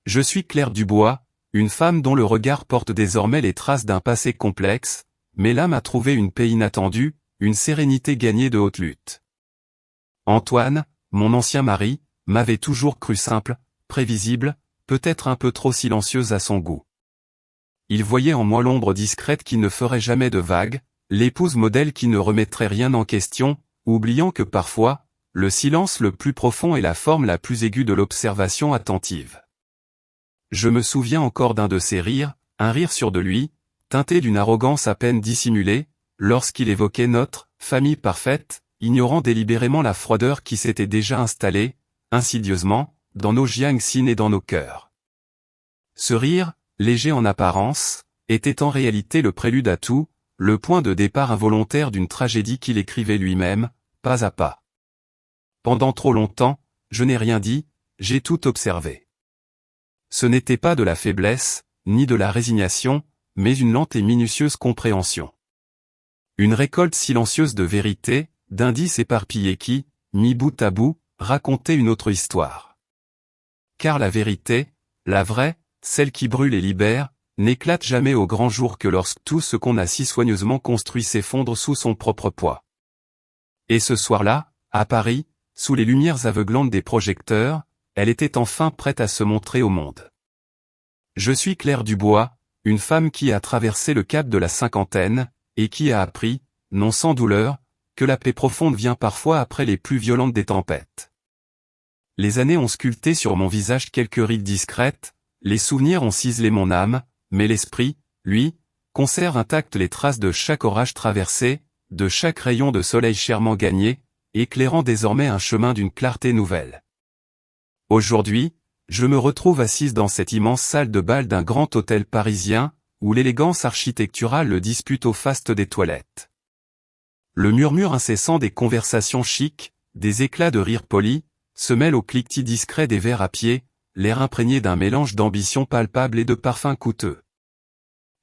Je suis Claire Dubois, une femme dont le regard porte désormais les traces d'un passé complexe, mais l'âme a trouvé une paix inattendue, une sérénité gagnée de haute lutte. Antoine, mon ancien mari, m'avait toujours cru simple, prévisible, peut-être un peu trop silencieuse à son goût. Il voyait en moi l'ombre discrète qui ne ferait jamais de vagues, l'épouse modèle qui ne remettrait rien en question, oubliant que parfois, le silence le plus profond est la forme la plus aiguë de l'observation attentive. Je me souviens encore d'un de ses rires, un rire sûr de lui, teinté d'une arrogance à peine dissimulée, lorsqu'il évoquait notre « famille parfaite », ignorant délibérément la froideur qui s'était déjà installée, insidieusement, dans nos jiangxin et dans nos cœurs. Ce rire, léger en apparence, était en réalité le prélude à tout, le point de départ involontaire d'une tragédie qu'il écrivait lui-même, pas à pas. Pendant trop longtemps, je n'ai rien dit, j'ai tout observé. Ce n'était pas de la faiblesse, ni de la résignation, mais une lente et minutieuse compréhension. Une récolte silencieuse de vérités, d'indices éparpillés qui, mis bout à bout, racontaient une autre histoire. Car la vérité, la vraie, celle qui brûle et libère, n'éclate jamais au grand jour que lorsque tout ce qu'on a si soigneusement construit s'effondre sous son propre poids. Et ce soir-là, à Paris, sous les lumières aveuglantes des projecteurs, elle était enfin prête à se montrer au monde. Je suis Claire Dubois, une femme qui a traversé le cap de la cinquantaine, et qui a appris, non sans douleur, que la paix profonde vient parfois après les plus violentes des tempêtes. Les années ont sculpté sur mon visage quelques rides discrètes, les souvenirs ont ciselé mon âme, mais l'esprit, lui, conserve intactes les traces de chaque orage traversé, de chaque rayon de soleil chèrement gagné, éclairant désormais un chemin d'une clarté nouvelle. Aujourd'hui, je me retrouve assise dans cette immense salle de bal d'un grand hôtel parisien, où l'élégance architecturale le dispute au faste des toilettes. Le murmure incessant des conversations chics, des éclats de rire polis, se mêle au cliquetis discret des verres à pied, l'air imprégné d'un mélange d'ambition palpable et de parfums coûteux.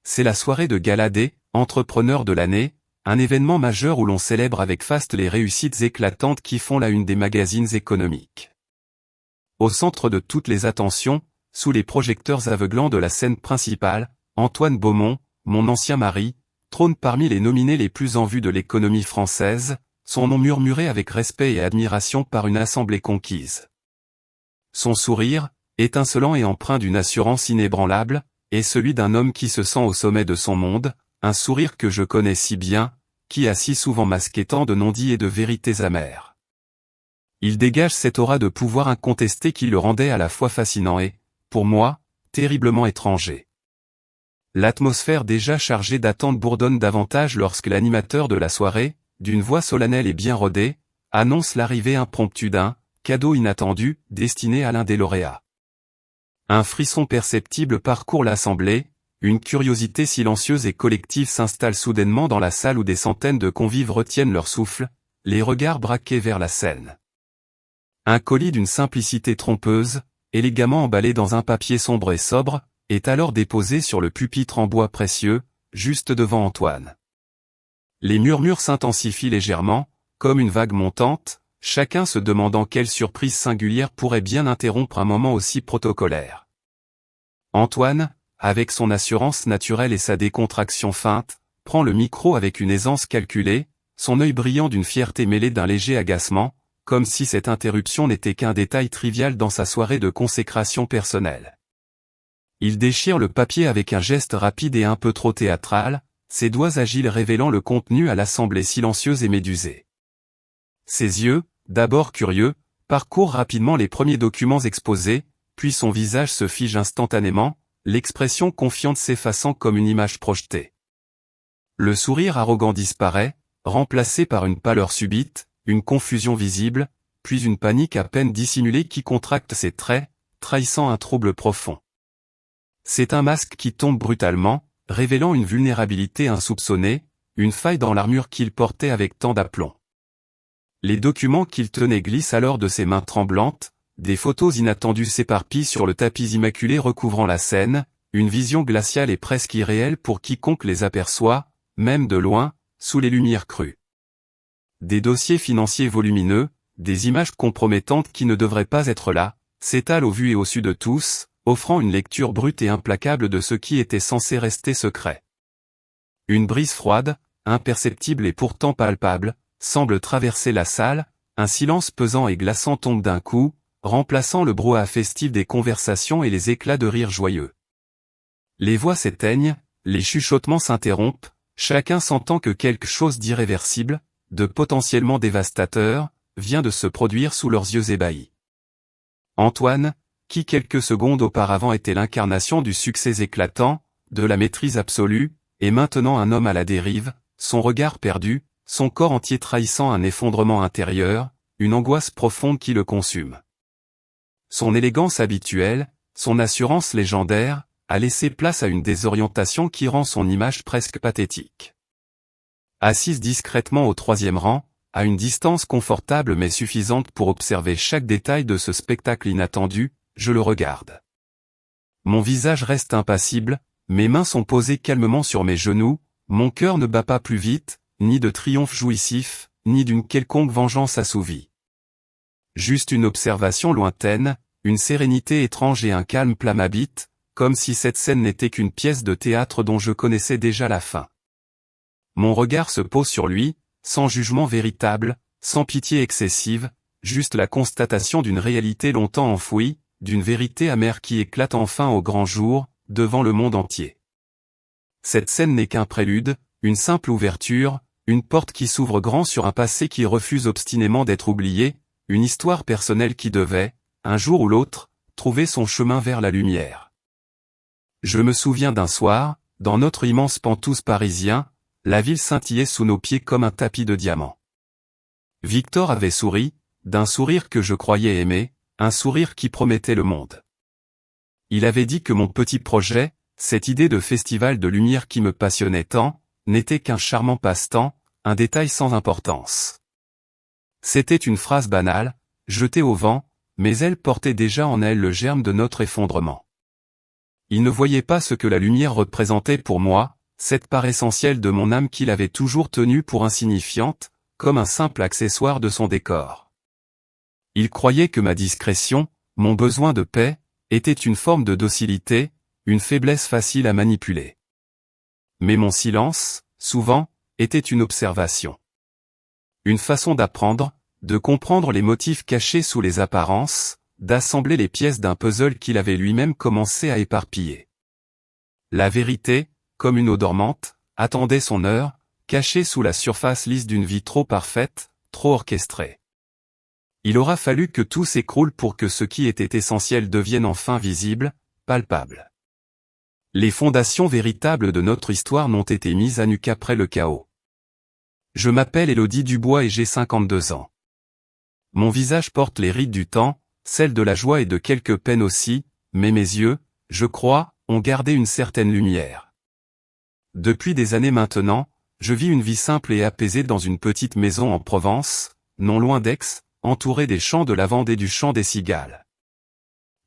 C'est la soirée de gala des entrepreneurs de l'année, un événement majeur où l'on célèbre avec faste les réussites éclatantes qui font la une des magazines économiques. Au centre de toutes les attentions, sous les projecteurs aveuglants de la scène principale, Antoine Beaumont, mon ancien mari, trône parmi les nominés les plus en vue de l'économie française, son nom murmuré avec respect et admiration par une assemblée conquise. Son sourire, étincelant et empreint d'une assurance inébranlable, est celui d'un homme qui se sent au sommet de son monde, un sourire que je connais si bien, qui a si souvent masqué tant de non-dits et de vérités amères. Il dégage cette aura de pouvoir incontesté qui le rendait à la fois fascinant et, pour moi, terriblement étranger. L'atmosphère déjà chargée d'attente bourdonne davantage lorsque l'animateur de la soirée, d'une voix solennelle et bien rodée, annonce l'arrivée impromptue d'un cadeau inattendu destiné à l'un des lauréats. Un frisson perceptible parcourt l'assemblée, une curiosité silencieuse et collective s'installe soudainement dans la salle où des centaines de convives retiennent leur souffle, les regards braqués vers la scène. Un colis d'une simplicité trompeuse, élégamment emballé dans un papier sombre et sobre, est alors déposé sur le pupitre en bois précieux, juste devant Antoine. Les murmures s'intensifient légèrement, comme une vague montante, chacun se demandant quelle surprise singulière pourrait bien interrompre un moment aussi protocolaire. Antoine, avec son assurance naturelle et sa décontraction feinte, prend le micro avec une aisance calculée, son œil brillant d'une fierté mêlée d'un léger agacement, comme si cette interruption n'était qu'un détail trivial dans sa soirée de consécration personnelle. Il déchire le papier avec un geste rapide et un peu trop théâtral, ses doigts agiles révélant le contenu à l'assemblée silencieuse et médusée. Ses yeux, d'abord curieux, parcourent rapidement les premiers documents exposés, puis son visage se fige instantanément, l'expression confiante s'effaçant comme une image projetée. Le sourire arrogant disparaît, remplacé par une pâleur subite, une confusion visible, puis une panique à peine dissimulée qui contracte ses traits, trahissant un trouble profond. C'est un masque qui tombe brutalement, révélant une vulnérabilité insoupçonnée, une faille dans l'armure qu'il portait avec tant d'aplomb. Les documents qu'il tenait glissent alors de ses mains tremblantes, des photos inattendues s'éparpillent sur le tapis immaculé recouvrant la scène, une vision glaciale et presque irréelle pour quiconque les aperçoit, même de loin, sous les lumières crues. Des dossiers financiers volumineux, des images compromettantes qui ne devraient pas être là, s'étalent au vu et au su de tous, offrant une lecture brute et implacable de ce qui était censé rester secret. Une brise froide, imperceptible et pourtant palpable, semble traverser la salle, un silence pesant et glaçant tombe d'un coup, remplaçant le brouhaha festif des conversations et les éclats de rire joyeux. Les voix s'éteignent, les chuchotements s'interrompent, chacun sentant que quelque chose d'irréversible, de potentiellement dévastateur, vient de se produire sous leurs yeux ébahis. Antoine, qui quelques secondes auparavant était l'incarnation du succès éclatant, de la maîtrise absolue, est maintenant un homme à la dérive, son regard perdu, son corps entier trahissant un effondrement intérieur, une angoisse profonde qui le consume. Son élégance habituelle, son assurance légendaire, a laissé place à une désorientation qui rend son image presque pathétique. Assise discrètement au troisième rang, à une distance confortable mais suffisante pour observer chaque détail de ce spectacle inattendu, je le regarde. Mon visage reste impassible, mes mains sont posées calmement sur mes genoux, mon cœur ne bat pas plus vite, ni de triomphe jouissif, ni d'une quelconque vengeance assouvie. Juste une observation lointaine, une sérénité étrange et un calme plat m'habitent, comme si cette scène n'était qu'une pièce de théâtre dont je connaissais déjà la fin. Mon regard se pose sur lui, sans jugement véritable, sans pitié excessive, juste la constatation d'une réalité longtemps enfouie, d'une vérité amère qui éclate enfin au grand jour, devant le monde entier. Cette scène n'est qu'un prélude, une simple ouverture, une porte qui s'ouvre grand sur un passé qui refuse obstinément d'être oublié, une histoire personnelle qui devait, un jour ou l'autre, trouver son chemin vers la lumière. Je me souviens d'un soir, dans notre immense Penthouse parisien, la ville scintillait sous nos pieds comme un tapis de diamants. Victor avait souri, d'un sourire que je croyais aimer, un sourire qui promettait le monde. Il avait dit que mon petit projet, cette idée de festival de lumière qui me passionnait tant, n'était qu'un charmant passe-temps, un détail sans importance. C'était une phrase banale, jetée au vent, mais elle portait déjà en elle le germe de notre effondrement. Il ne voyait pas ce que la lumière représentait pour moi, cette part essentielle de mon âme qu'il avait toujours tenue pour insignifiante, comme un simple accessoire de son décor. Il croyait que ma discrétion, mon besoin de paix, était une forme de docilité, une faiblesse facile à manipuler. Mais mon silence, souvent, était une observation. Une façon d'apprendre, de comprendre les motifs cachés sous les apparences, d'assembler les pièces d'un puzzle qu'il avait lui-même commencé à éparpiller. La vérité, comme une eau dormante, attendait son heure, cachée sous la surface lisse d'une vie trop parfaite, trop orchestrée. Il aura fallu que tout s'écroule pour que ce qui était essentiel devienne enfin visible, palpable. Les fondations véritables de notre histoire n'ont été mises à nu qu'après le chaos. Je m'appelle Élodie Dubois et j'ai 52 ans. Mon visage porte les rides du temps, celles de la joie et de quelques peines aussi, mais mes yeux, je crois, ont gardé une certaine lumière. Depuis des années maintenant, je vis une vie simple et apaisée dans une petite maison en Provence, non loin d'Aix, entourée des champs de lavande et du chant des cigales.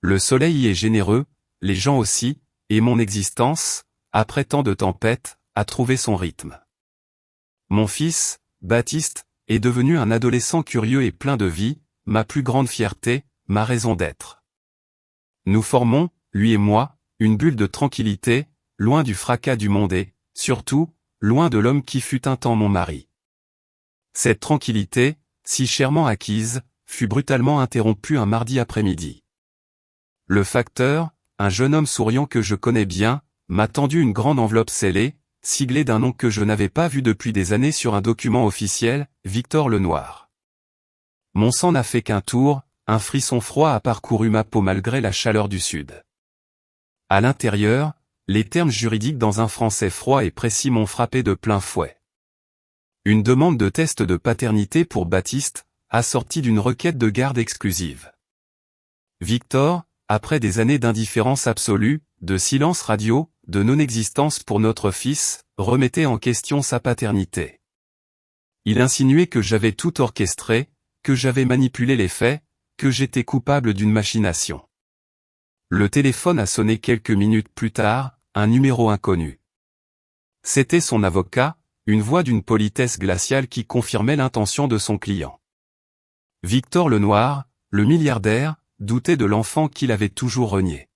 Le soleil y est généreux, les gens aussi, et mon existence, après tant de tempêtes, a trouvé son rythme. Mon fils, Baptiste, est devenu un adolescent curieux et plein de vie, ma plus grande fierté, ma raison d'être. Nous formons, lui et moi, une bulle de tranquillité, loin du fracas du monde et, surtout, loin de l'homme qui fut un temps mon mari. Cette tranquillité, si chèrement acquise, fut brutalement interrompue un mardi après-midi. Le facteur, un jeune homme souriant que je connais bien, m'a tendu une grande enveloppe scellée, siglée d'un nom que je n'avais pas vu depuis des années sur un document officiel, Victor Lenoir. Mon sang n'a fait qu'un tour, un frisson froid a parcouru ma peau malgré la chaleur du sud. À l'intérieur, les termes juridiques dans un français froid et précis m'ont frappé de plein fouet. Une demande de test de paternité pour Baptiste, assortie d'une requête de garde exclusive. Victor, après des années d'indifférence absolue, de silence radio, de non-existence pour notre fils, remettait en question sa paternité. Il insinuait que j'avais tout orchestré, que j'avais manipulé les faits, que j'étais coupable d'une machination. Le téléphone a sonné quelques minutes plus tard, un numéro inconnu. C'était son avocat, une voix d'une politesse glaciale qui confirmait l'intention de son client. Victor Lenoir, le milliardaire, doutait de l'enfant qu'il avait toujours renié.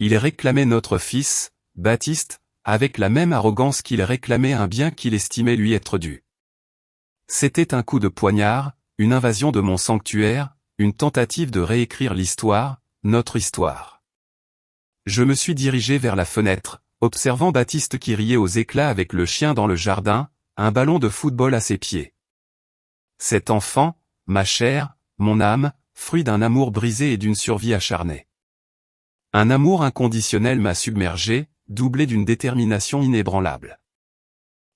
Il réclamait notre fils, Baptiste, avec la même arrogance qu'il réclamait un bien qu'il estimait lui être dû. C'était un coup de poignard, une invasion de mon sanctuaire, une tentative de réécrire l'histoire, notre histoire. Je me suis dirigé vers la fenêtre, observant Baptiste qui riait aux éclats avec le chien dans le jardin, un ballon de football à ses pieds. Cet enfant, ma chair, mon âme, fruit d'un amour brisé et d'une survie acharnée. Un amour inconditionnel m'a submergé, doublé d'une détermination inébranlable.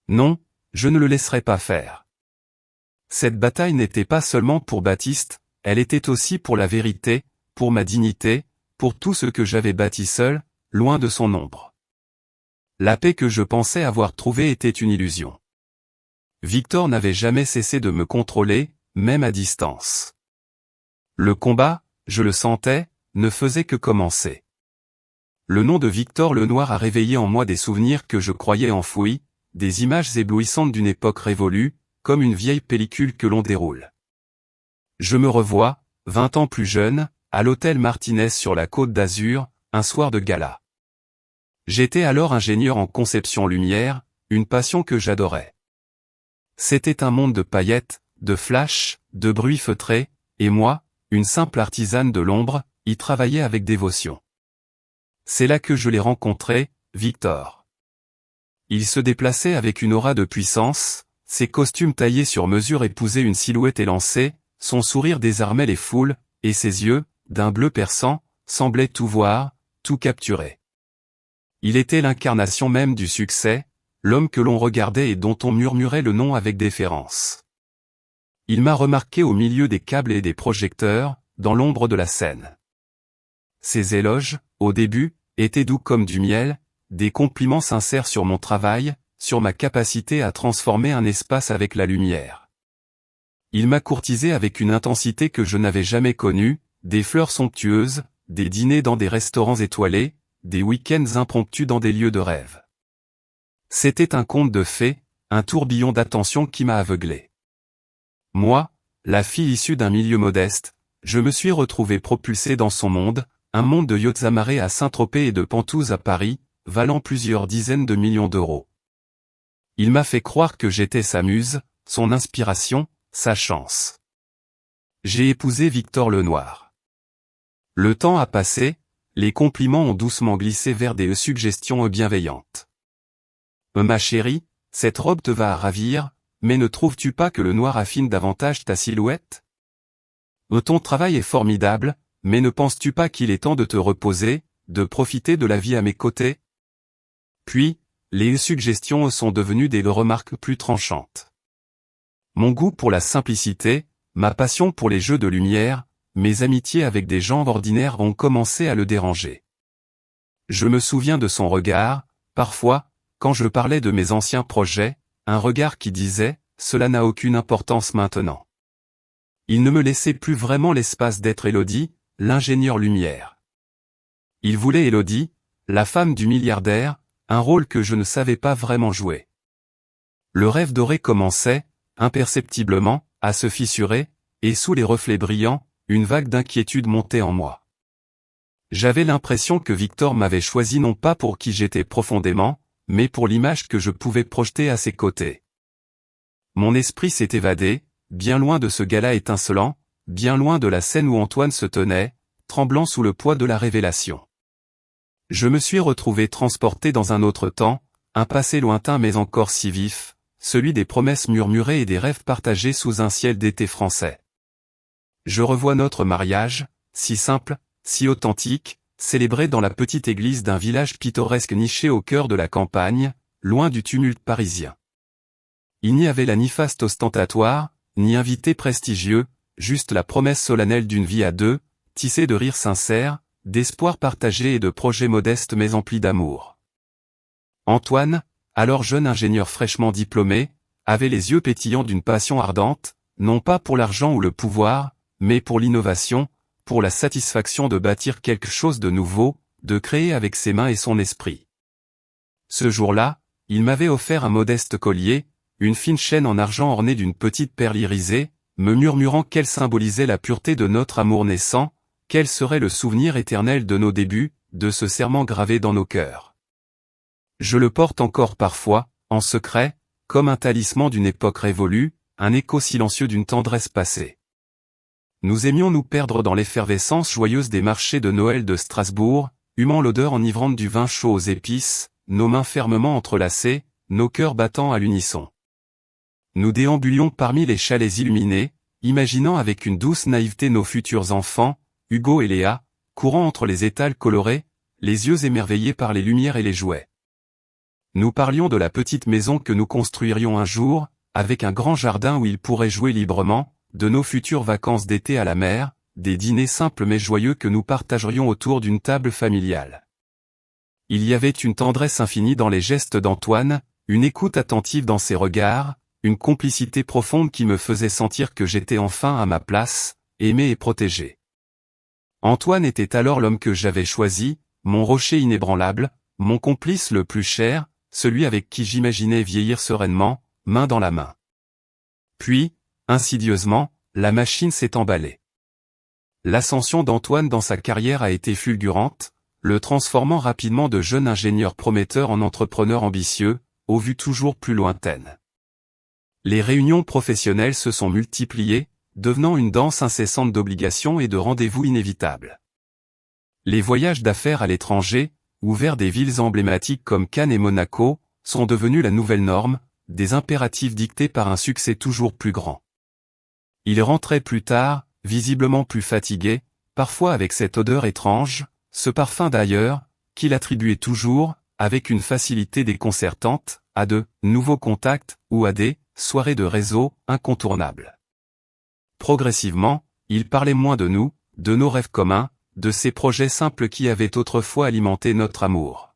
Non, je ne le laisserai pas faire. Cette bataille n'était pas seulement pour Baptiste, elle était aussi pour la vérité, pour ma dignité, pour tout ce que j'avais bâti seul, loin de son ombre. La paix que je pensais avoir trouvée était une illusion. Victor n'avait jamais cessé de me contrôler, même à distance. Le combat, je le sentais, ne faisait que commencer. Le nom de Victor le Noir a réveillé en moi des souvenirs que je croyais enfouis, des images éblouissantes d'une époque révolue, comme une vieille pellicule que l'on déroule. Je me revois, 20 ans plus jeune, à l'hôtel Martinez sur la Côte d'Azur, un soir de gala. J'étais alors ingénieur en conception lumière, une passion que j'adorais. C'était un monde de paillettes, de flashs, de bruits feutrés, et moi, une simple artisane de l'ombre, y travaillais avec dévotion. C'est là que je l'ai rencontré, Victor. Il se déplaçait avec une aura de puissance, ses costumes taillés sur mesure épousaient une silhouette élancée, son sourire désarmait les foules, et ses yeux, d'un bleu perçant, semblaient tout voir, tout capturer. Il était l'incarnation même du succès, l'homme que l'on regardait et dont on murmurait le nom avec déférence. Il m'a remarqué au milieu des câbles et des projecteurs, dans l'ombre de la scène. Ses éloges, au début, étaient doux comme du miel, des compliments sincères sur mon travail, sur ma capacité à transformer un espace avec la lumière. Il m'a courtisé avec une intensité que je n'avais jamais connue, des fleurs somptueuses, des dîners dans des restaurants étoilés, des week-ends impromptus dans des lieux de rêve. C'était un conte de fées, un tourbillon d'attention qui m'a aveuglé. Moi, la fille issue d'un milieu modeste, je me suis retrouvé propulsé dans son monde, un monde de yachts amarrés à Saint-Tropez et de pantous à Paris, valant plusieurs dizaines de millions d'euros. Il m'a fait croire que j'étais sa muse, son inspiration, sa chance. J'ai épousé Victor le Noir. Le temps a passé, les compliments ont doucement glissé vers des suggestions bienveillantes. Ma chérie, cette robe te va à ravir, mais ne trouves-tu pas que le noir affine davantage ta silhouette? Ton travail est formidable, mais ne penses-tu pas qu'il est temps de te reposer, de profiter de la vie à mes côtés? Puis, les suggestions sont devenues des remarques plus tranchantes. Mon goût pour la simplicité, ma passion pour les jeux de lumière, mes amitiés avec des gens ordinaires ont commencé à le déranger. Je me souviens de son regard, parfois, quand je parlais de mes anciens projets, un regard qui disait « Cela n'a aucune importance maintenant ». Il ne me laissait plus vraiment l'espace d'être Élodie, l'ingénieur lumière. Il voulait Élodie, la femme du milliardaire, un rôle que je ne savais pas vraiment jouer. Le rêve doré commençait, imperceptiblement, à se fissurer, et sous les reflets brillants, une vague d'inquiétude montait en moi. J'avais l'impression que Victor m'avait choisi non pas pour qui j'étais profondément, mais pour l'image que je pouvais projeter à ses côtés. Mon esprit s'est évadé, bien loin de ce gala étincelant, bien loin de la scène où Antoine se tenait, tremblant sous le poids de la révélation. Je me suis retrouvé transporté dans un autre temps, un passé lointain mais encore si vif, celui des promesses murmurées et des rêves partagés sous un ciel d'été français. Je revois notre mariage, si simple, si authentique, célébré dans la petite église d'un village pittoresque niché au cœur de la campagne, loin du tumulte parisien. Il n'y avait là ni faste ostentatoire, ni invité prestigieux, juste la promesse solennelle d'une vie à deux, tissée de rires sincères, d'espoirs partagés et de projets modestes mais emplis d'amour. Antoine, alors jeune ingénieur fraîchement diplômé, avait les yeux pétillants d'une passion ardente, non pas pour l'argent ou le pouvoir, mais pour l'innovation, pour la satisfaction de bâtir quelque chose de nouveau, de créer avec ses mains et son esprit. Ce jour-là, il m'avait offert un modeste collier, une fine chaîne en argent ornée d'une petite perle irisée, me murmurant qu'elle symbolisait la pureté de notre amour naissant, quel serait le souvenir éternel de nos débuts, de ce serment gravé dans nos cœurs. Je le porte encore parfois, en secret, comme un talisman d'une époque révolue, un écho silencieux d'une tendresse passée. Nous aimions nous perdre dans l'effervescence joyeuse des marchés de Noël de Strasbourg, humant l'odeur enivrante du vin chaud aux épices, nos mains fermement entrelacées, nos cœurs battant à l'unisson. Nous déambulions parmi les chalets illuminés, imaginant avec une douce naïveté nos futurs enfants, Hugo et Léa, courant entre les étals colorés, les yeux émerveillés par les lumières et les jouets. Nous parlions de la petite maison que nous construirions un jour, avec un grand jardin où ils pourraient jouer librement, de nos futures vacances d'été à la mer, des dîners simples mais joyeux que nous partagerions autour d'une table familiale. Il y avait une tendresse infinie dans les gestes d'Antoine, une écoute attentive dans ses regards, une complicité profonde qui me faisait sentir que j'étais enfin à ma place, aimé et protégé. Antoine était alors l'homme que j'avais choisi, mon rocher inébranlable, mon complice le plus cher, celui avec qui j'imaginais vieillir sereinement, main dans la main. Puis, insidieusement, la machine s'est emballée. L'ascension d'Antoine dans sa carrière a été fulgurante, le transformant rapidement de jeune ingénieur prometteur en entrepreneur ambitieux, aux vues toujours plus lointaines. Les réunions professionnelles se sont multipliées, devenant une danse incessante d'obligations et de rendez-vous inévitables. Les voyages d'affaires à l'étranger, ou vers des villes emblématiques comme Cannes et Monaco, sont devenus la nouvelle norme, des impératifs dictés par un succès toujours plus grand. Il rentrait plus tard, visiblement plus fatigué, parfois avec cette odeur étrange, ce parfum d'ailleurs, qu'il attribuait toujours, avec une facilité déconcertante, à de nouveaux contacts, ou à des soirées de réseau incontournables. Progressivement, il parlait moins de nous, de nos rêves communs, de ces projets simples qui avaient autrefois alimenté notre amour.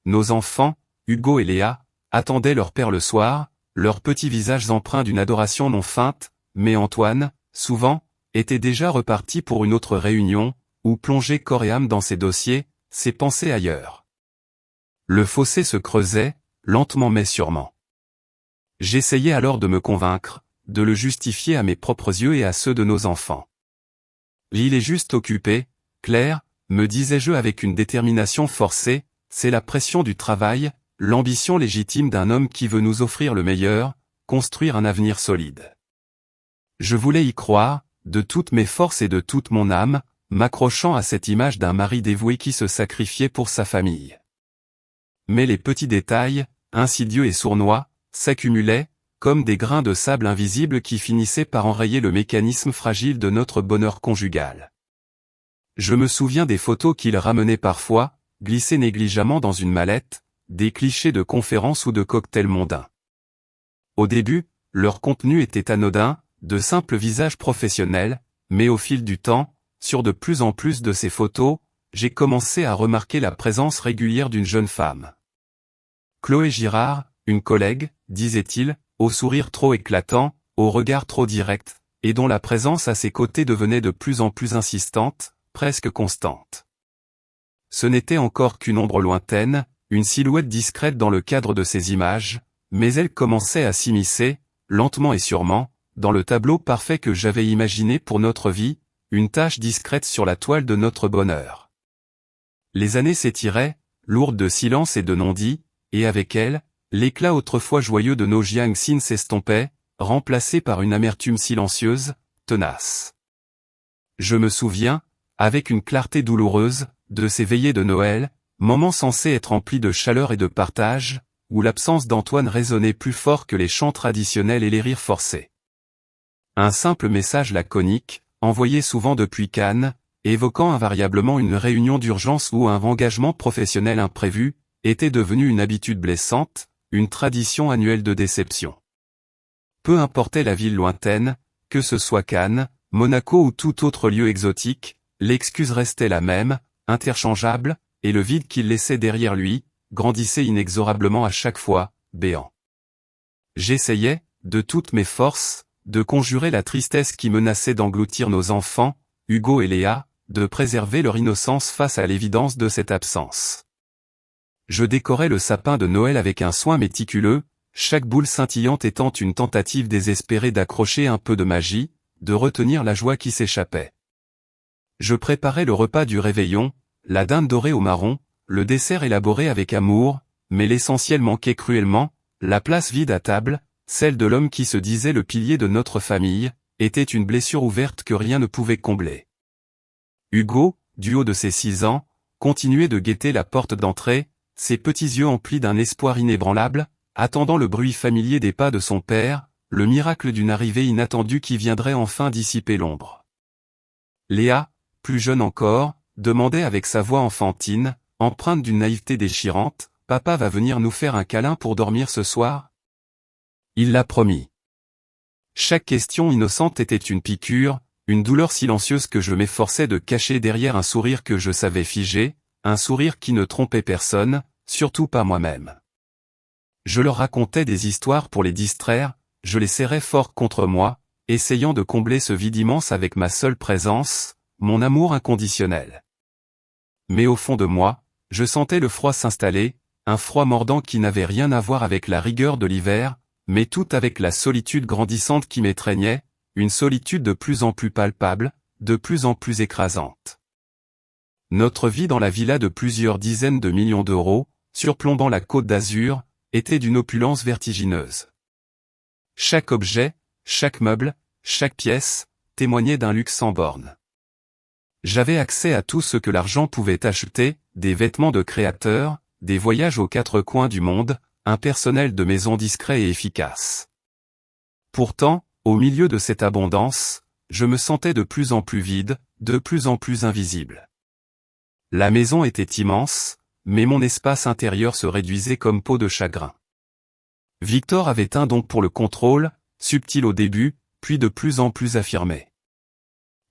Nos enfants, Hugo et Léa, attendaient leur père le soir, leurs petits visages empreints d'une adoration non feinte, mais Antoine, souvent, était déjà reparti pour une autre réunion, ou plongé corps et âme dans ses dossiers, ses pensées ailleurs. Le fossé se creusait, lentement mais sûrement. J'essayais alors de me convaincre, de le justifier à mes propres yeux et à ceux de nos enfants. Il est juste occupé, Claire, me disais-je avec une détermination forcée, c'est la pression du travail, l'ambition légitime d'un homme qui veut nous offrir le meilleur, construire un avenir solide. Je voulais y croire, de toutes mes forces et de toute mon âme, m'accrochant à cette image d'un mari dévoué qui se sacrifiait pour sa famille. Mais les petits détails, insidieux et sournois, s'accumulaient, comme des grains de sable invisibles qui finissaient par enrayer le mécanisme fragile de notre bonheur conjugal. Je me souviens des photos qu'il ramenait parfois, glissées négligemment dans une mallette, des clichés de conférences ou de cocktails mondains. Au début, leur contenu était anodin, de simples visages professionnels, mais au fil du temps, sur de plus en plus de ces photos, j'ai commencé à remarquer la présence régulière d'une jeune femme. Chloé Girard, une collègue, disait-il, au sourire trop éclatant, au regard trop direct, et dont la présence à ses côtés devenait de plus en plus insistante, presque constante. Ce n'était encore qu'une ombre lointaine, une silhouette discrète dans le cadre de ces images, mais elle commençait à s'immiscer, lentement et sûrement, dans le tableau parfait que j'avais imaginé pour notre vie, une tache discrète sur la toile de notre bonheur. Les années s'étiraient, lourdes de silence et de non-dits, et avec elles, l'éclat autrefois joyeux de nos Jiangxin s'estompait, remplacé par une amertume silencieuse, tenace. Je me souviens, avec une clarté douloureuse, de ces veillées de Noël, moments censés être remplis de chaleur et de partage, où l'absence d'Antoine résonnait plus fort que les chants traditionnels et les rires forcés. Un simple message laconique, envoyé souvent depuis Cannes, évoquant invariablement une réunion d'urgence ou un engagement professionnel imprévu, était devenu une habitude blessante, une tradition annuelle de déception. Peu importait la ville lointaine, que ce soit Cannes, Monaco ou tout autre lieu exotique, l'excuse restait la même, interchangeable, et le vide qu'il laissait derrière lui, grandissait inexorablement à chaque fois, béant. J'essayais, de toutes mes forces, de conjurer la tristesse qui menaçait d'engloutir nos enfants, Hugo et Léa, de préserver leur innocence face à l'évidence de cette absence. Je décorais le sapin de Noël avec un soin méticuleux, chaque boule scintillante étant une tentative désespérée d'accrocher un peu de magie, de retenir la joie qui s'échappait. Je préparais le repas du réveillon, la dinde dorée au marron, le dessert élaboré avec amour, mais l'essentiel manquait cruellement, la place vide à table, celle de l'homme qui se disait le pilier de notre famille, était une blessure ouverte que rien ne pouvait combler. Hugo, du haut de ses 6 ans, continuait de guetter la porte d'entrée, ses petits yeux emplis d'un espoir inébranlable, attendant le bruit familier des pas de son père, le miracle d'une arrivée inattendue qui viendrait enfin dissiper l'ombre. Léa, plus jeune encore, demandait avec sa voix enfantine, empreinte d'une naïveté déchirante, « Papa va venir nous faire un câlin pour dormir ce soir ?» Il l'a promis. Chaque question innocente était une piqûre, une douleur silencieuse que je m'efforçais de cacher derrière un sourire que je savais figé, un sourire qui ne trompait personne, surtout pas moi-même. Je leur racontais des histoires pour les distraire, je les serrais fort contre moi, essayant de combler ce vide immense avec ma seule présence, mon amour inconditionnel. Mais au fond de moi, je sentais le froid s'installer, un froid mordant qui n'avait rien à voir avec la rigueur de l'hiver, mais tout avec la solitude grandissante qui m'étreignait, une solitude de plus en plus palpable, de plus en plus écrasante. Notre vie dans la villa de plusieurs dizaines de millions d'euros, surplombant la Côte d'Azur, était d'une opulence vertigineuse. Chaque objet, chaque meuble, chaque pièce, témoignait d'un luxe sans bornes. J'avais accès à tout ce que l'argent pouvait acheter, des vêtements de créateurs, des voyages aux 4 coins du monde, un personnel de maison discret et efficace. Pourtant, au milieu de cette abondance, je me sentais de plus en plus vide, de plus en plus invisible. La maison était immense, mais mon espace intérieur se réduisait comme peau de chagrin. Victor avait un don pour le contrôle, subtil au début, puis de plus en plus affirmé.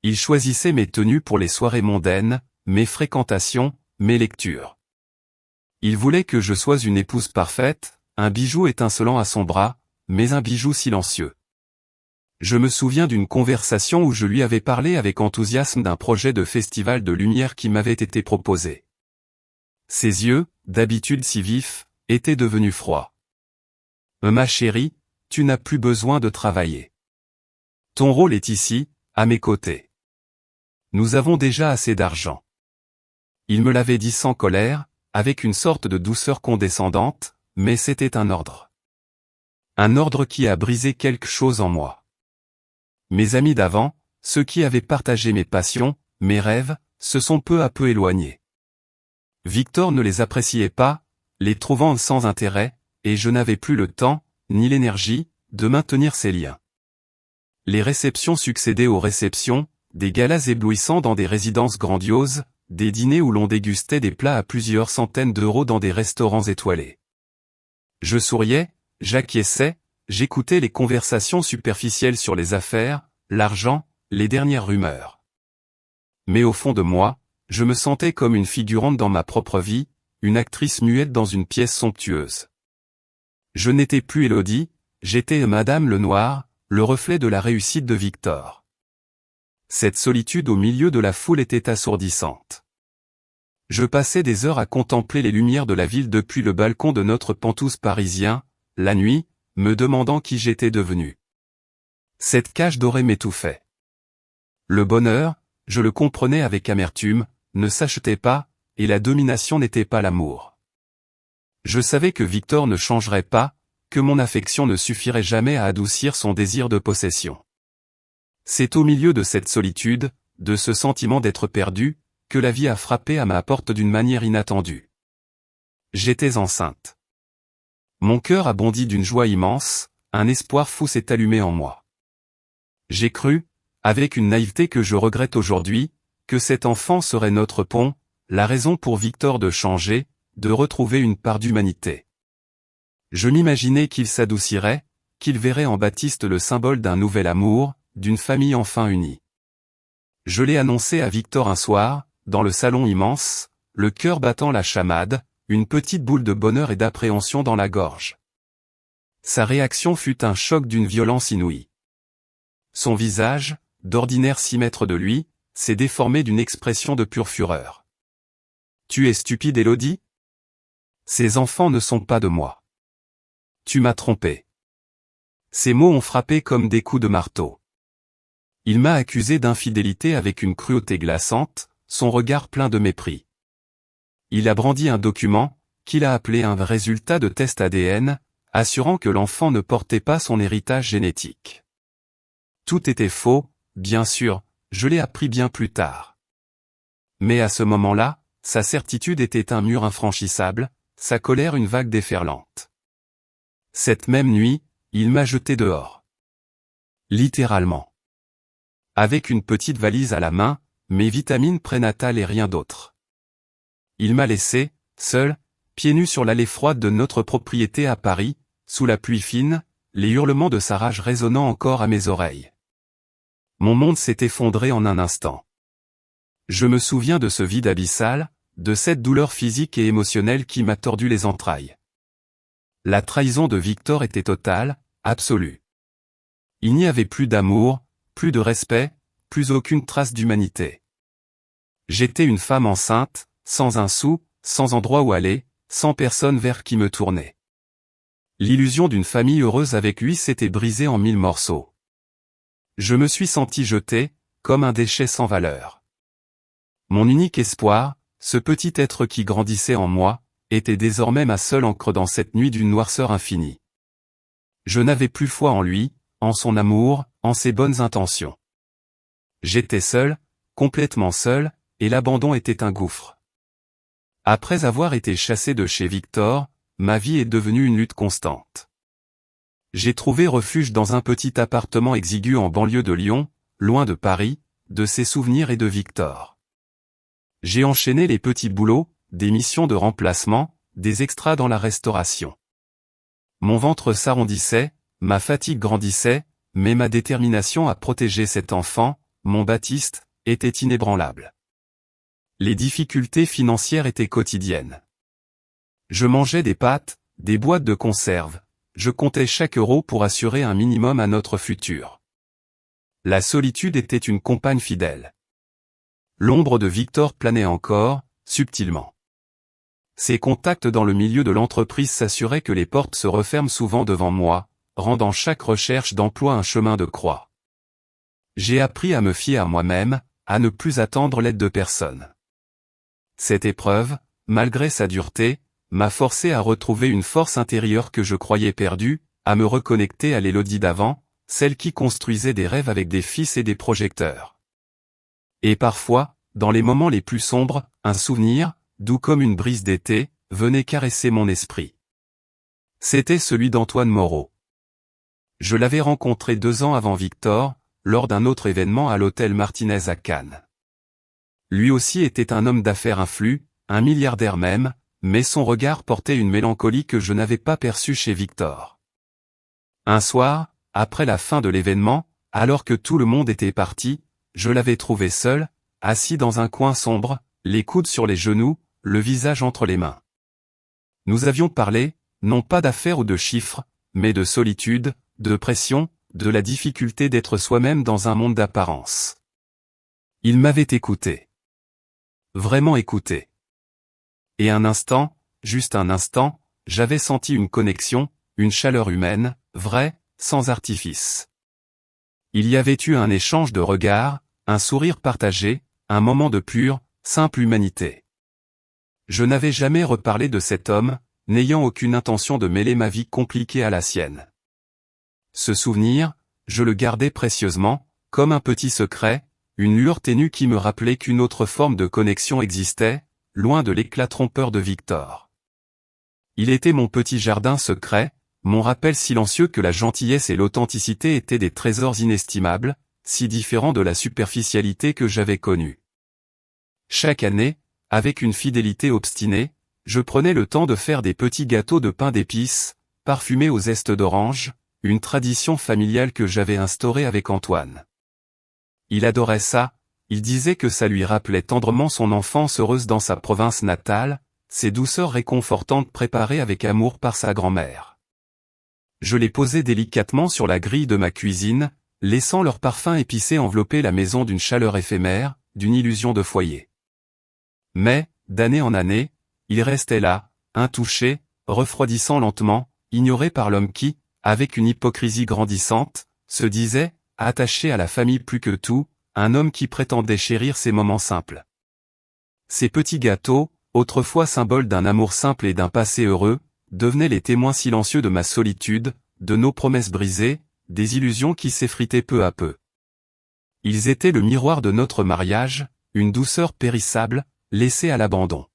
Il choisissait mes tenues pour les soirées mondaines, mes fréquentations, mes lectures. Il voulait que je sois une épouse parfaite, un bijou étincelant à son bras, mais un bijou silencieux. Je me souviens d'une conversation où je lui avais parlé avec enthousiasme d'un projet de festival de lumière qui m'avait été proposé. Ses yeux, d'habitude si vifs, étaient devenus froids. « Ma chérie, tu n'as plus besoin de travailler. Ton rôle est ici, à mes côtés. Nous avons déjà assez d'argent. » Il me l'avait dit sans colère, avec une sorte de douceur condescendante, mais c'était un ordre. Un ordre qui a brisé quelque chose en moi. Mes amis d'avant, ceux qui avaient partagé mes passions, mes rêves, se sont peu à peu éloignés. Victor ne les appréciait pas, les trouvant sans intérêt, et je n'avais plus le temps, ni l'énergie, de maintenir ces liens. Les réceptions succédaient aux réceptions, des galas éblouissants dans des résidences grandioses, des dîners où l'on dégustait des plats à plusieurs centaines d'euros dans des restaurants étoilés. Je souriais, j'acquiesçais, j'écoutais les conversations superficielles sur les affaires, l'argent, les dernières rumeurs. Mais au fond de moi, je me sentais comme une figurante dans ma propre vie, une actrice muette dans une pièce somptueuse. Je n'étais plus Élodie, j'étais Madame Lenoir, le reflet de la réussite de Victor. Cette solitude au milieu de la foule était assourdissante. Je passais des heures à contempler les lumières de la ville depuis le balcon de notre penthouse parisien, la nuit, me demandant qui j'étais devenu. Cette cage dorée m'étouffait. Le bonheur, je le comprenais avec amertume, ne s'achetait pas, et la domination n'était pas l'amour. Je savais que Victor ne changerait pas, que mon affection ne suffirait jamais à adoucir son désir de possession. C'est au milieu de cette solitude, de ce sentiment d'être perdu, que la vie a frappé à ma porte d'une manière inattendue. J'étais enceinte. Mon cœur a bondi d'une joie immense, un espoir fou s'est allumé en moi. J'ai cru, avec une naïveté que je regrette aujourd'hui, que cet enfant serait notre pont, la raison pour Victor de changer, de retrouver une part d'humanité. Je m'imaginais qu'il s'adoucirait, qu'il verrait en Baptiste le symbole d'un nouvel amour, d'une famille enfin unie. Je l'ai annoncé à Victor un soir, dans le salon immense, le cœur battant la chamade, une petite boule de bonheur et d'appréhension dans la gorge. Sa réaction fut un choc d'une violence inouïe. Son visage, d'ordinaire 6 mètres de lui, s'est déformé d'une expression de pure fureur. « Tu es stupide, Élodie ? Ces enfants ne sont pas de moi. Tu m'as trompé. » Ces mots ont frappé comme des coups de marteau. Il m'a accusé d'infidélité avec une cruauté glaçante, son regard plein de mépris. il a brandi un document, qu'il a appelé un résultat de test ADN, assurant que l'enfant ne portait pas son héritage génétique. Tout était faux, bien sûr, je l'ai appris bien plus tard. Mais à ce moment-là, sa certitude était un mur infranchissable, sa colère une vague déferlante. Cette même nuit, il m'a jeté dehors. Littéralement. Avec une petite valise à la main, mes vitamines prénatales et rien d'autre. Il m'a laissé, seul, pieds nus sur l'allée froide de notre propriété à Paris, sous la pluie fine, les hurlements de sa rage résonnant encore à mes oreilles. Mon monde s'est effondré en un instant. Je me souviens de ce vide abyssal, de cette douleur physique et émotionnelle qui m'a tordu les entrailles. La trahison de Victor était totale, absolue. Il n'y avait plus d'amour, plus de respect, plus aucune trace d'humanité. J'étais une femme enceinte, sans un sou, sans endroit où aller, sans personne vers qui me tourner. L'illusion d'une famille heureuse avec lui s'était brisée en 1000 morceaux. Je me suis senti jeté, comme un déchet sans valeur. Mon unique espoir, ce petit être qui grandissait en moi, était désormais ma seule ancre dans cette nuit d'une noirceur infinie. Je n'avais plus foi en lui, en son amour, en ses bonnes intentions. J'étais seul, complètement seul, et l'abandon était un gouffre. Après avoir été chassé de chez Victor, ma vie est devenue une lutte constante. J'ai trouvé refuge dans un petit appartement exigu en banlieue de Lyon, loin de Paris, de ses souvenirs et de Victor. J'ai enchaîné les petits boulots, des missions de remplacement, des extras dans la restauration. Mon ventre s'arrondissait, ma fatigue grandissait, mais ma détermination à protéger cet enfant, mon Baptiste, était inébranlable. Les difficultés financières étaient quotidiennes. Je mangeais des pâtes, des boîtes de conserve, je comptais chaque euro pour assurer un minimum à notre futur. La solitude était une compagne fidèle. L'ombre de Victor planait encore, subtilement. Ses contacts dans le milieu de l'entreprise s'assuraient que les portes se referment souvent devant moi, rendant chaque recherche d'emploi un chemin de croix. J'ai appris à me fier à moi-même, à ne plus attendre l'aide de personne. Cette épreuve, malgré sa dureté, m'a forcé à retrouver une force intérieure que je croyais perdue, à me reconnecter à l'Élodie d'avant, celle qui construisait des rêves avec des fils et des projecteurs. Et parfois, dans les moments les plus sombres, un souvenir, doux comme une brise d'été, venait caresser mon esprit. C'était celui d'Antoine Moreau. Je l'avais rencontré 2 ans avant Victor, lors d'un autre événement à l'hôtel Martinez à Cannes. Lui aussi était un homme d'affaires influent, un milliardaire même, mais son regard portait une mélancolie que je n'avais pas perçue chez Victor. Un soir, après la fin de l'événement, alors que tout le monde était parti, je l'avais trouvé seul, assis dans un coin sombre, les coudes sur les genoux, le visage entre les mains. Nous avions parlé, non pas d'affaires ou de chiffres, mais de solitude, de pression, de la difficulté d'être soi-même dans un monde d'apparence. Il m'avait écouté. Vraiment écouté. Et un instant, juste un instant, j'avais senti une connexion, une chaleur humaine, vraie, sans artifice. Il y avait eu un échange de regards, un sourire partagé, un moment de pure, simple humanité. Je n'avais jamais reparlé de cet homme, n'ayant aucune intention de mêler ma vie compliquée à la sienne. Ce souvenir, je le gardais précieusement, comme un petit secret, une lueur ténue qui me rappelait qu'une autre forme de connexion existait, loin de l'éclat trompeur de Victor. Il était mon petit jardin secret, mon rappel silencieux que la gentillesse et l'authenticité étaient des trésors inestimables, si différents de la superficialité que j'avais connue. Chaque année, avec une fidélité obstinée, je prenais le temps de faire des petits gâteaux de pain d'épices, parfumés aux zestes d'orange, une tradition familiale que j'avais instaurée avec Antoine. Il adorait ça, il disait que ça lui rappelait tendrement son enfance heureuse dans sa province natale, ses douceurs réconfortantes préparées avec amour par sa grand-mère. Je les posais délicatement sur la grille de ma cuisine, laissant leur parfum épicé envelopper la maison d'une chaleur éphémère, d'une illusion de foyer. Mais, d'année en année, il restait là, intouché, refroidissant lentement, ignoré par l'homme qui, avec une hypocrisie grandissante, se disait, attaché à la famille plus que tout, un homme qui prétendait chérir ses moments simples. Ces petits gâteaux, autrefois symbole d'un amour simple et d'un passé heureux, devenaient les témoins silencieux de ma solitude, de nos promesses brisées, des illusions qui s'effritaient peu à peu. Ils étaient le miroir de notre mariage, une douceur périssable, laissée à l'abandon.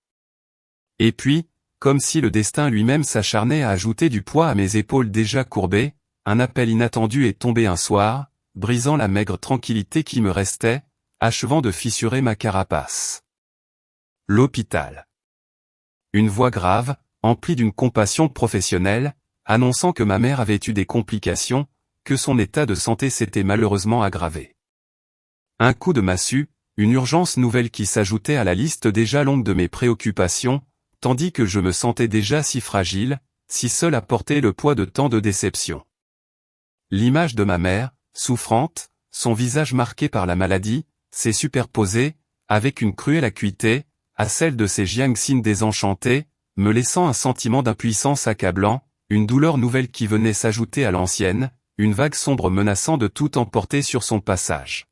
Et puis, comme si le destin lui-même s'acharnait à ajouter du poids à mes épaules déjà courbées, un appel inattendu est tombé un soir, brisant la maigre tranquillité qui me restait, achevant de fissurer ma carapace. L'hôpital. Une voix grave, emplie d'une compassion professionnelle, annonçant que ma mère avait eu des complications, que son état de santé s'était malheureusement aggravé. Un coup de massue, une urgence nouvelle qui s'ajoutait à la liste déjà longue de mes préoccupations, tandis que je me sentais déjà si fragile, si seul à porter le poids de tant de déceptions. L'image de ma mère, souffrante, son visage marqué par la maladie, s'est superposée, avec une cruelle acuité, à celle de ces Jiangxin désenchantés, me laissant un sentiment d'impuissance accablant, une douleur nouvelle qui venait s'ajouter à l'ancienne, une vague sombre menaçant de tout emporter sur son passage.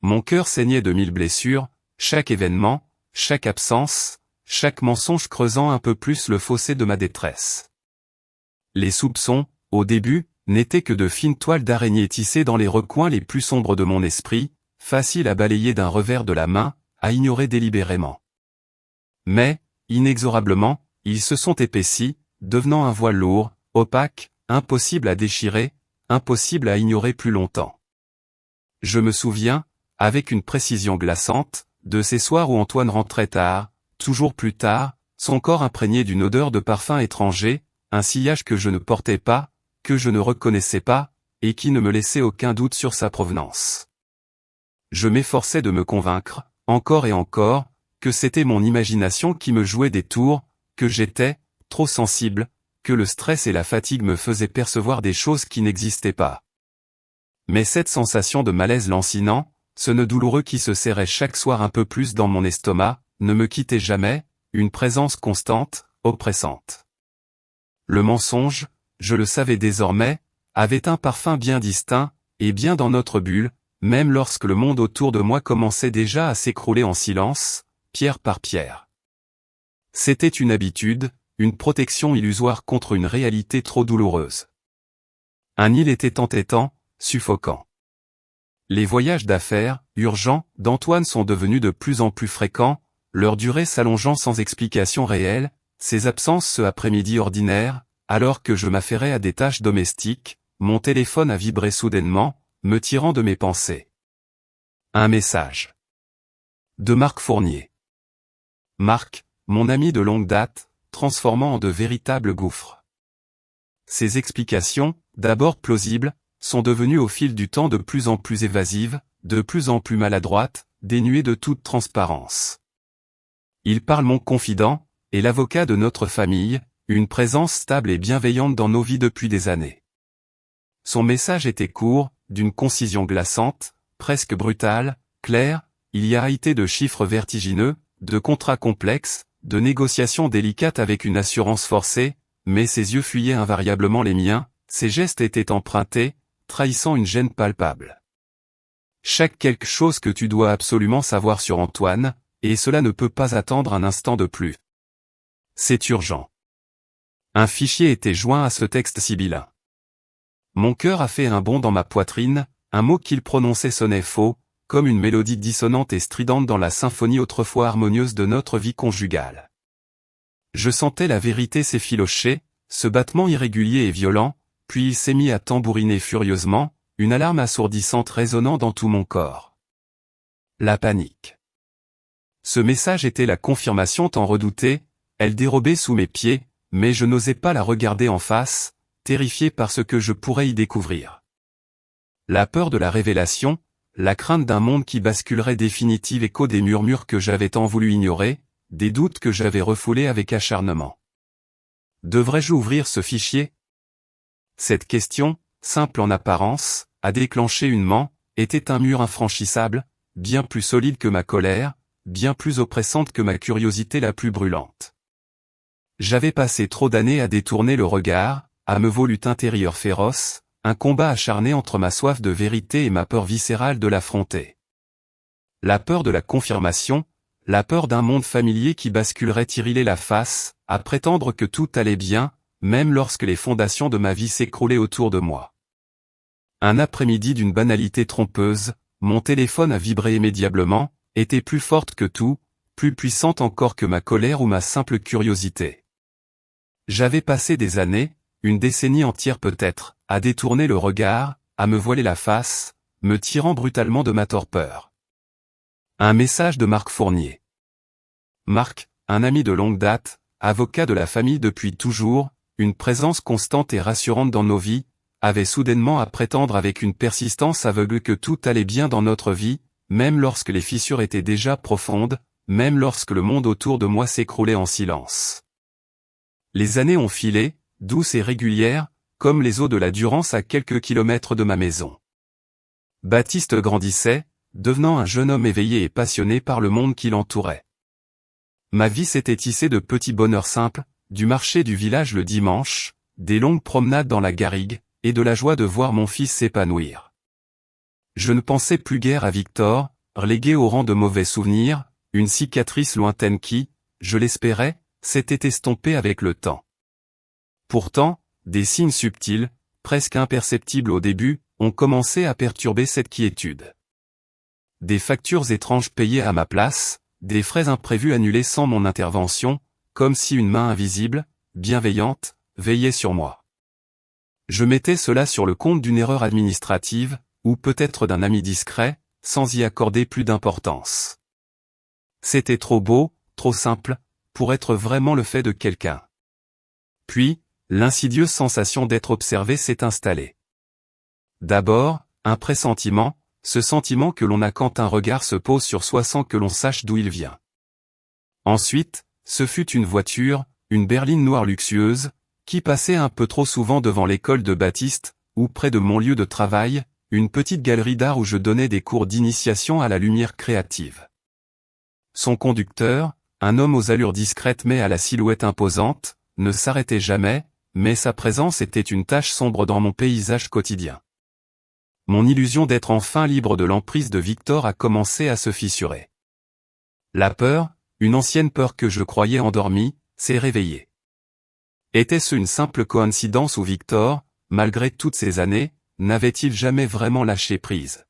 Mon cœur saignait de 1000 blessures, chaque événement, chaque absence, chaque mensonge creusant un peu plus le fossé de ma détresse. Les soupçons, au début, n'étaient que de fines toiles d'araignée tissées dans les recoins les plus sombres de mon esprit, faciles à balayer d'un revers de la main, à ignorer délibérément. Mais, inexorablement, ils se sont épaissis, devenant un voile lourd, opaque, impossible à déchirer, impossible à ignorer plus longtemps. Je me souviens, avec une précision glaçante, de ces soirs où Antoine rentrait tard, toujours plus tard, son corps imprégné d'une odeur de parfum étranger, un sillage que je ne portais pas, que je ne reconnaissais pas, et qui ne me laissait aucun doute sur sa provenance. Je m'efforçais de me convaincre, encore et encore, que c'était mon imagination qui me jouait des tours, que j'étais, trop sensible, que le stress et la fatigue me faisaient percevoir des choses qui n'existaient pas. Mais cette sensation de malaise lancinant, ce nœud douloureux qui se serrait chaque soir un peu plus dans mon estomac, ne me quittait jamais, une présence constante, oppressante. Le mensonge, je le savais désormais, avait un parfum bien distinct, et bien dans notre bulle, même lorsque le monde autour de moi commençait déjà à s'écrouler en silence, pierre par pierre. C'était une habitude, une protection illusoire contre une réalité trop douloureuse. Un île était entêtant, suffocant. Les voyages d'affaires, urgents, d'Antoine sont devenus de plus en plus fréquents, leur durée s'allongeant sans explication réelle, ses absences ce après-midi ordinaire, alors que je m'affairais à des tâches domestiques, mon téléphone a vibré soudainement, me tirant de mes pensées. Un message. De Marc Fournier. Marc, mon ami de longue date, transformant en de véritables gouffres. Ses explications, d'abord plausibles, sont devenues au fil du temps de plus en plus évasives, de plus en plus maladroites, dénuées de toute transparence. Il parle mon confident, et l'avocat de notre famille, une présence stable et bienveillante dans nos vies depuis des années. Son message était court, d'une concision glaçante, presque brutale, claire, il y a été de chiffres vertigineux, de contrats complexes, de négociations délicates avec une assurance forcée, mais ses yeux fuyaient invariablement les miens, ses gestes étaient empruntés, trahissant une gêne palpable. Chaque quelque chose que tu dois absolument savoir sur Antoine, et cela ne peut pas attendre un instant de plus. C'est urgent. Un fichier était joint à ce texte sibyllin. Mon cœur a fait un bond dans ma poitrine, un mot qu'il prononçait sonnait faux, comme une mélodie dissonante et stridente dans la symphonie autrefois harmonieuse de notre vie conjugale. Je sentais la vérité s'effilocher, ce battement irrégulier et violent, puis il s'est mis à tambouriner furieusement, une alarme assourdissante résonnant dans tout mon corps. La panique. Ce message était la confirmation tant redoutée, elle dérobait sous mes pieds, mais je n'osais pas la regarder en face, terrifié par ce que je pourrais y découvrir. La peur de la révélation, la crainte d'un monde qui basculerait définitive écho des murmures que j'avais tant voulu ignorer, des doutes que j'avais refoulés avec acharnement. Devrais-je ouvrir ce fichier ? Cette question, simple en apparence, a déclenché une ment, était un mur infranchissable, bien plus solide que ma colère, bien plus oppressante que ma curiosité la plus brûlante. J'avais passé trop d'années à détourner le regard, à me vouer lutte intérieure féroce, un combat acharné entre ma soif de vérité et ma peur viscérale de l'affronter. La peur de la confirmation, la peur d'un monde familier qui basculerait tirer la face, à prétendre que tout allait bien, même lorsque les fondations de ma vie s'écroulaient autour de moi. Un après-midi d'une banalité trompeuse, mon téléphone a vibré immédiatement, était plus forte que tout, plus puissante encore que ma colère ou ma simple curiosité. J'avais passé des années, une décennie entière peut-être, à détourner le regard, à me voiler la face, me tirant brutalement de ma torpeur. Un message de Marc Fournier. Marc, un ami de longue date, avocat de la famille depuis toujours, une présence constante et rassurante dans nos vies, avait soudainement à prétendre avec une persistance aveugle que tout allait bien dans notre vie, même lorsque les fissures étaient déjà profondes, même lorsque le monde autour de moi s'écroulait en silence. Les années ont filé, douces et régulières, comme les eaux de la Durance à quelques kilomètres de ma maison. Baptiste grandissait, devenant un jeune homme éveillé et passionné par le monde qui l'entourait. Ma vie s'était tissée de petits bonheurs simples, du marché du village le dimanche, des longues promenades dans la garrigue, et de la joie de voir mon fils s'épanouir. Je ne pensais plus guère à Victor, relégué au rang de mauvais souvenirs, une cicatrice lointaine qui, je l'espérais, s'était estompée avec le temps. Pourtant, des signes subtils, presque imperceptibles au début, ont commencé à perturber cette quiétude. Des factures étranges payées à ma place, des frais imprévus annulés sans mon intervention, comme si une main invisible, bienveillante, veillait sur moi. Je mettais cela sur le compte d'une erreur administrative, ou peut-être d'un ami discret, sans y accorder plus d'importance. C'était trop beau, trop simple, pour être vraiment le fait de quelqu'un. Puis, l'insidieuse sensation d'être observé s'est installée. D'abord, un pressentiment, ce sentiment que l'on a quand un regard se pose sur soi sans que l'on sache d'où il vient. Ensuite, ce fut une voiture, une berline noire luxueuse, qui passait un peu trop souvent devant l'école de Baptiste, ou près de mon lieu de travail, une petite galerie d'art où je donnais des cours d'initiation à la lumière créative. Son conducteur, un homme aux allures discrètes mais à la silhouette imposante, ne s'arrêtait jamais, mais sa présence était une tache sombre dans mon paysage quotidien. Mon illusion d'être enfin libre de l'emprise de Victor a commencé à se fissurer. La peur, une ancienne peur que je croyais endormie, s'est réveillée. Était-ce une simple coïncidence où Victor, malgré toutes ces années, n'avait-il jamais vraiment lâché prise?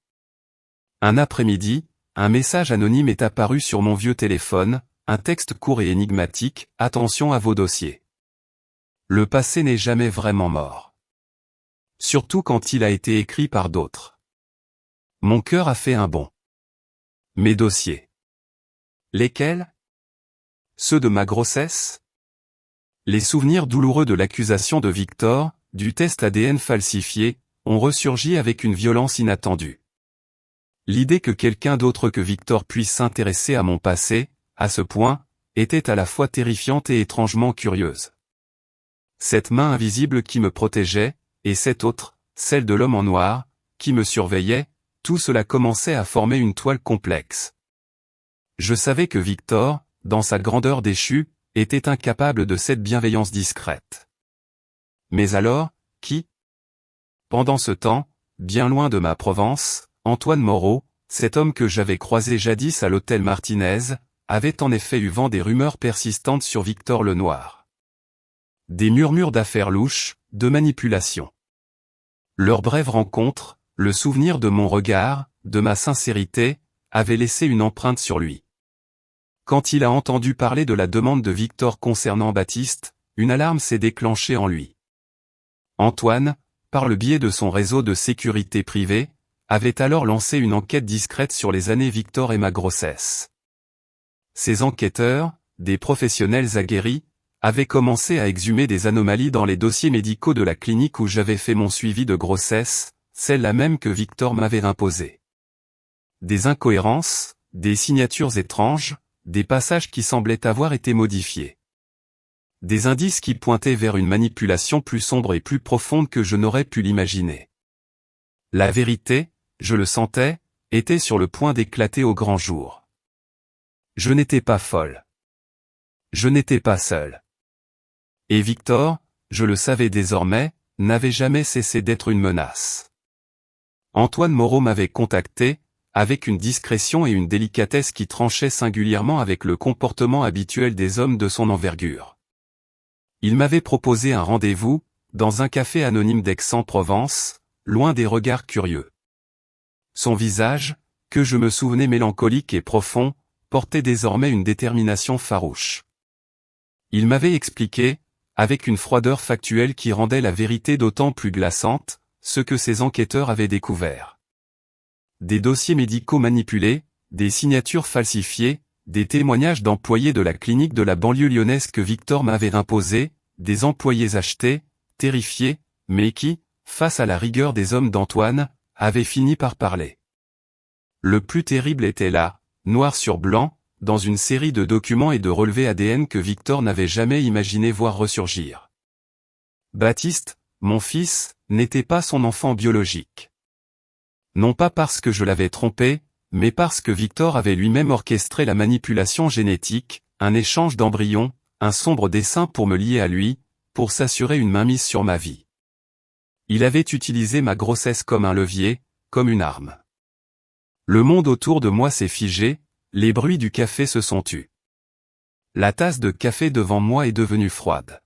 Un après-midi, un message anonyme est apparu sur mon vieux téléphone, un texte court et énigmatique, « Attention à vos dossiers. Le passé n'est jamais vraiment mort. Surtout quand il a été écrit par d'autres. » Mon cœur a fait un bond. Mes dossiers. Lesquels? Ceux de ma grossesse? Les souvenirs douloureux de l'accusation de Victor, du test ADN falsifié, ont ressurgi avec une violence inattendue. L'idée que quelqu'un d'autre que Victor puisse s'intéresser à mon passé, à ce point, était à la fois terrifiante et étrangement curieuse. Cette main invisible qui me protégeait, et cette autre, celle de l'homme en noir, qui me surveillait, tout cela commençait à former une toile complexe. Je savais que Victor, dans sa grandeur déchue, était incapable de cette bienveillance discrète. Mais alors, qui? Pendant ce temps, bien loin de ma Provence, Antoine Moreau, cet homme que j'avais croisé jadis à l'hôtel Martinez, avait en effet eu vent des rumeurs persistantes sur Victor Lenoir. Des murmures d'affaires louches, de manipulation. Leur brève rencontre, le souvenir de mon regard, de ma sincérité, avait laissé une empreinte sur lui. Quand il a entendu parler de la demande de Victor concernant Baptiste, une alarme s'est déclenchée en lui. Antoine, par le biais de son réseau de sécurité privée, avait alors lancé une enquête discrète sur les années Victor et ma grossesse. Ces enquêteurs, des professionnels aguerris, avaient commencé à exhumer des anomalies dans les dossiers médicaux de la clinique où j'avais fait mon suivi de grossesse, celle-là même que Victor m'avait imposée. Des incohérences, des signatures étranges, des passages qui semblaient avoir été modifiés. Des indices qui pointaient vers une manipulation plus sombre et plus profonde que je n'aurais pu l'imaginer. La vérité, je le sentais, était sur le point d'éclater au grand jour. Je n'étais pas folle. Je n'étais pas seul. Et Victor, je le savais désormais, n'avait jamais cessé d'être une menace. Antoine Moreau m'avait contacté, avec une discrétion et une délicatesse qui tranchaient singulièrement avec le comportement habituel des hommes de son envergure. Il m'avait proposé un rendez-vous, dans un café anonyme d'Aix-en-Provence, loin des regards curieux. Son visage, que je me souvenais mélancolique et profond, portait désormais une détermination farouche. Il m'avait expliqué, avec une froideur factuelle qui rendait la vérité d'autant plus glaçante, ce que ses enquêteurs avaient découvert. Des dossiers médicaux manipulés, des signatures falsifiées, des témoignages d'employés de la clinique de la banlieue lyonnaise que Victor m'avait imposés, des employés achetés, terrifiés, mais qui, face à la rigueur des hommes d'Antoine, avaient fini par parler. Le plus terrible était là, noir sur blanc, dans une série de documents et de relevés ADN que Victor n'avait jamais imaginé voir ressurgir. Baptiste, mon fils, n'était pas son enfant biologique. Non pas parce que je l'avais trompé, mais parce que Victor avait lui-même orchestré la manipulation génétique, un échange d'embryons, un sombre dessein pour me lier à lui, pour s'assurer une mainmise sur ma vie. Il avait utilisé ma grossesse comme un levier, comme une arme. Le monde autour de moi s'est figé, les bruits du café se sont tus. La tasse de café devant moi est devenue froide.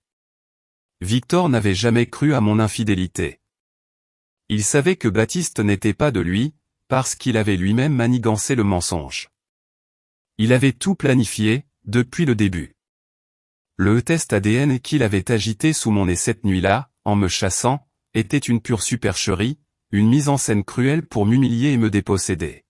Victor n'avait jamais cru à mon infidélité. Il savait que Baptiste n'était pas de lui, parce qu'il avait lui-même manigancé le mensonge. Il avait tout planifié, depuis le début. Le test ADN qu'il avait agité sous mon nez cette nuit-là, en me chassant, était une pure supercherie, une mise en scène cruelle pour m'humilier et me déposséder.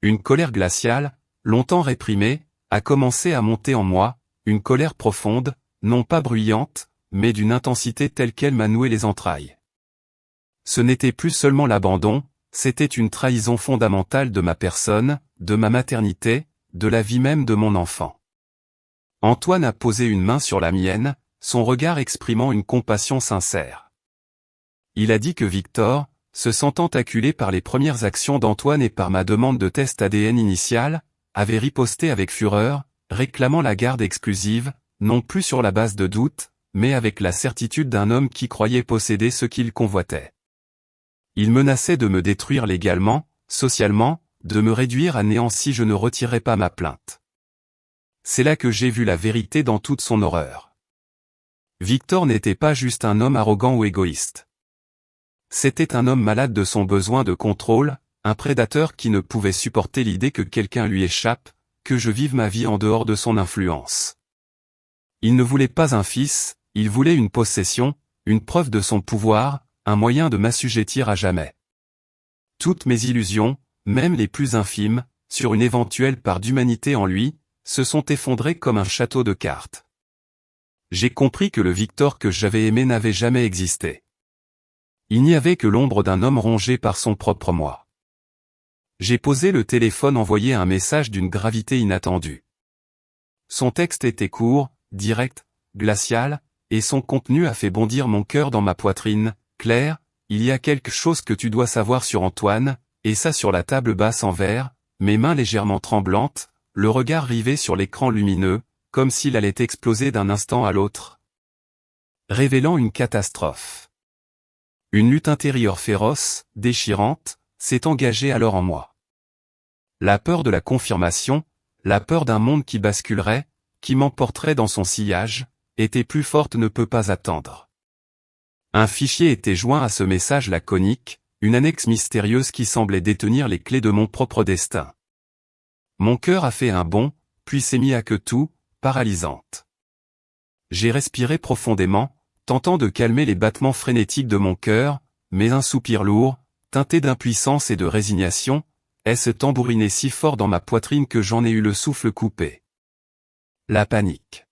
Une colère glaciale, longtemps réprimée, a commencé à monter en moi, une colère profonde, non pas bruyante, mais d'une intensité telle qu'elle m'a noué les entrailles. Ce n'était plus seulement l'abandon, c'était une trahison fondamentale de ma personne, de ma maternité, de la vie même de mon enfant. Antoine a posé une main sur la mienne, son regard exprimant une compassion sincère. Il a dit que Victor, se sentant acculé par les premières actions d'Antoine et par ma demande de test ADN initial, avait riposté avec fureur, réclamant la garde exclusive, non plus sur la base de doutes, mais avec la certitude d'un homme qui croyait posséder ce qu'il convoitait. Il menaçait de me détruire légalement, socialement, de me réduire à néant si je ne retirais pas ma plainte. C'est là que j'ai vu la vérité dans toute son horreur. Victor n'était pas juste un homme arrogant ou égoïste. C'était un homme malade de son besoin de contrôle, un prédateur qui ne pouvait supporter l'idée que quelqu'un lui échappe, que je vive ma vie en dehors de son influence. Il ne voulait pas un fils, il voulait une possession, une preuve de son pouvoir, un moyen de m'assujettir à jamais. Toutes mes illusions, même les plus infimes, sur une éventuelle part d'humanité en lui, se sont effondrées comme un château de cartes. J'ai compris que le Victor que j'avais aimé n'avait jamais existé. Il n'y avait que l'ombre d'un homme rongé par son propre moi. J'ai posé le téléphone, envoyé un message d'une gravité inattendue. Son texte était court, direct, glacial, et son contenu a fait bondir mon cœur dans ma poitrine. Claire, il y a quelque chose que tu dois savoir sur Antoine, et ça sur la table basse en verre, mes mains légèrement tremblantes, le regard rivé sur l'écran lumineux, comme s'il allait exploser d'un instant à l'autre. Révélant une catastrophe. Une lutte intérieure féroce, déchirante, s'est engagée alors en moi. La peur de la confirmation, la peur d'un monde qui basculerait, qui m'emporterait dans son sillage, était plus forte, ne peut pas attendre. Un fichier était joint à ce message laconique, une annexe mystérieuse qui semblait détenir les clés de mon propre destin. Mon cœur a fait un bond, puis s'est mis à queue tout, paralysante. J'ai respiré profondément, tentant de calmer les battements frénétiques de mon cœur, mais un soupir lourd, teinté d'impuissance et de résignation, s'est tambouriné si fort dans ma poitrine que j'en ai eu le souffle coupé. La panique.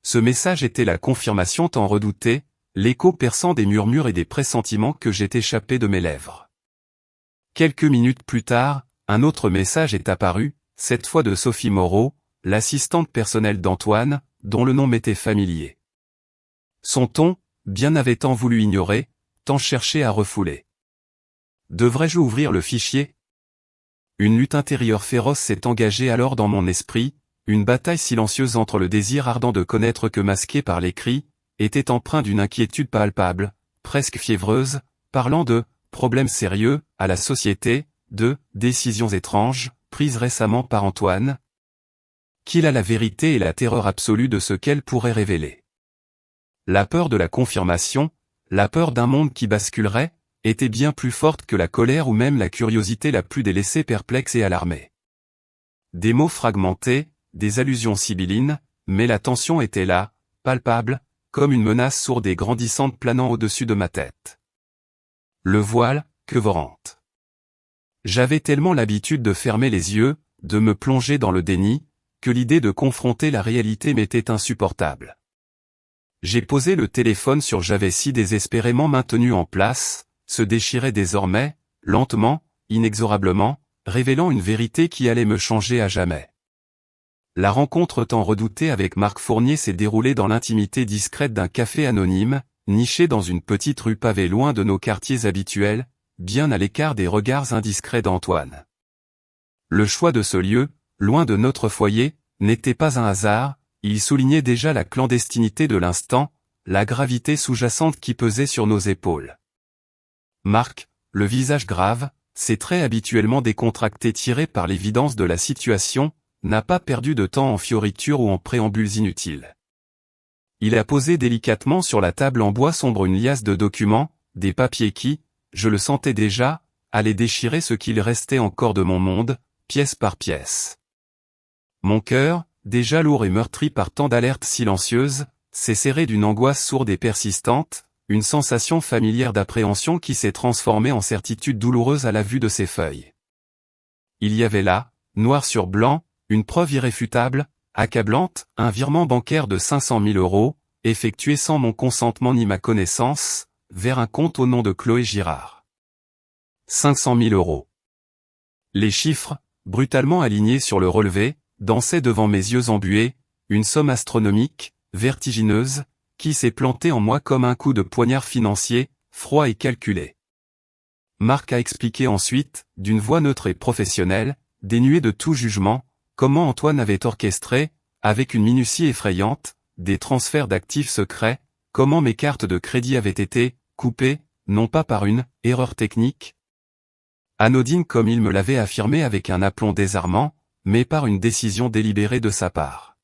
Ce message était la confirmation tant redoutée, l'écho perçant des murmures et des pressentiments que j'ai échappé de mes lèvres. Quelques minutes plus tard, un autre message est apparu, cette fois de Sophie Moreau, l'assistante personnelle d'Antoine, dont le nom m'était familier. Son ton, bien avait tant voulu ignorer, tant cherché à refouler. Devrais-je ouvrir le fichier ? Une lutte intérieure féroce s'est engagée alors dans mon esprit, une bataille silencieuse entre le désir ardent de connaître que masqué par les cris, était empreint d'une inquiétude palpable, presque fiévreuse, parlant de « problèmes sérieux » à la société, 2. Décisions étranges, prises récemment par Antoine. Qu'il a la vérité et la terreur absolue de ce qu'elle pourrait révéler. La peur de la confirmation, la peur d'un monde qui basculerait, était bien plus forte que la colère ou même la curiosité la plus délaissée, perplexe et alarmée. Des mots fragmentés, des allusions sibyllines, mais la tension était là, palpable, comme une menace sourde et grandissante planant au-dessus de ma tête. Le voile, quevorante. J'avais tellement l'habitude de fermer les yeux, de me plonger dans le déni, que l'idée de confronter la réalité m'était insupportable. J'ai posé le téléphone sur j'avais si désespérément maintenu en place, se déchirait désormais, lentement, inexorablement, révélant une vérité qui allait me changer à jamais. La rencontre tant redoutée avec Marc Fournier s'est déroulée dans l'intimité discrète d'un café anonyme, niché dans une petite rue pavée loin de nos quartiers habituels, bien à l'écart des regards indiscrets d'Antoine. Le choix de ce lieu, loin de notre foyer, n'était pas un hasard, il soulignait déjà la clandestinité de l'instant, la gravité sous-jacente qui pesait sur nos épaules. Marc, le visage grave, ses traits habituellement décontractés tirés par l'évidence de la situation, n'a pas perdu de temps en fioritures ou en préambules inutiles. Il a posé délicatement sur la table en bois sombre une liasse de documents, des papiers qui, je le sentais déjà, allaient déchirer ce qu'il restait encore de mon monde, pièce par pièce. Mon cœur, déjà lourd et meurtri par tant d'alertes silencieuses, s'est serré d'une angoisse sourde et persistante, une sensation familière d'appréhension qui s'est transformée en certitude douloureuse à la vue de ces feuilles. Il y avait là, noir sur blanc, une preuve irréfutable, accablante, un virement bancaire de 500 000 €, effectué sans mon consentement ni ma connaissance, vers un compte au nom de Chloé Girard. 500 000 €. Les chiffres, brutalement alignés sur le relevé, dansaient devant mes yeux embués, une somme astronomique, vertigineuse, qui s'est plantée en moi comme un coup de poignard financier, froid et calculé. Marc a expliqué ensuite, d'une voix neutre et professionnelle, dénuée de tout jugement, comment Antoine avait orchestré, avec une minutie effrayante, des transferts d'actifs secrets, comment mes cartes de crédit avaient été coupées, non pas par une erreur technique, anodine comme il me l'avait affirmé avec un aplomb désarmant, mais par une décision délibérée de sa part.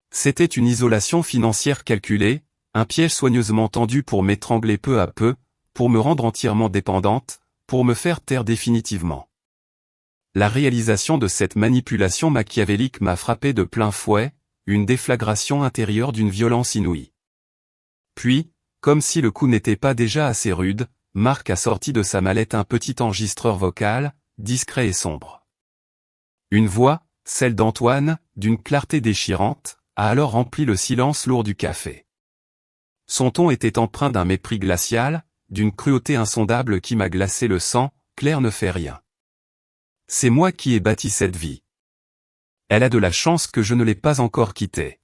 C'était une isolation financière calculée, un piège soigneusement tendu pour m'étrangler peu à peu, pour me rendre entièrement dépendante, pour me faire taire définitivement. La réalisation de cette manipulation machiavélique m'a frappé de plein fouet, une déflagration intérieure d'une violence inouïe. Puis, comme si le coup n'était pas déjà assez rude, Marc a sorti de sa mallette un petit enregistreur vocal, discret et sombre. Une voix, celle d'Antoine, d'une clarté déchirante, a alors rempli le silence lourd du café. Son ton était empreint d'un mépris glacial, d'une cruauté insondable qui m'a glacé le sang. Claire ne fait rien. C'est moi qui ai bâti cette vie. Elle a de la chance que je ne l'ai pas encore quittée.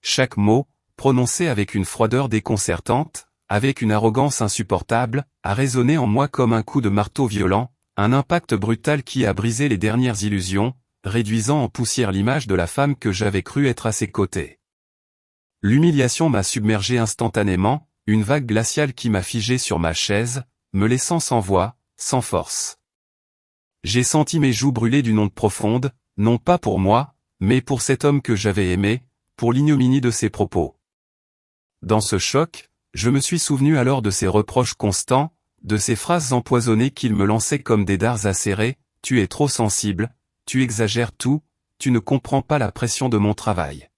Chaque mot, prononcé avec une froideur déconcertante, avec une arrogance insupportable, a résonné en moi comme un coup de marteau violent, un impact brutal qui a brisé les dernières illusions, réduisant en poussière l'image de la femme que j'avais cru être à ses côtés. L'humiliation m'a submergé instantanément, une vague glaciale qui m'a figé sur ma chaise, me laissant sans voix, sans force. J'ai senti mes joues brûler d'une onde profonde, non pas pour moi, mais pour cet homme que j'avais aimé, pour l'ignominie de ses propos. Dans ce choc, je me suis souvenu alors de ses reproches constants, de ces phrases empoisonnées qu'il me lançait comme des dards acérés, « Tu es trop sensible, tu exagères tout, tu ne comprends pas la pression de mon travail. »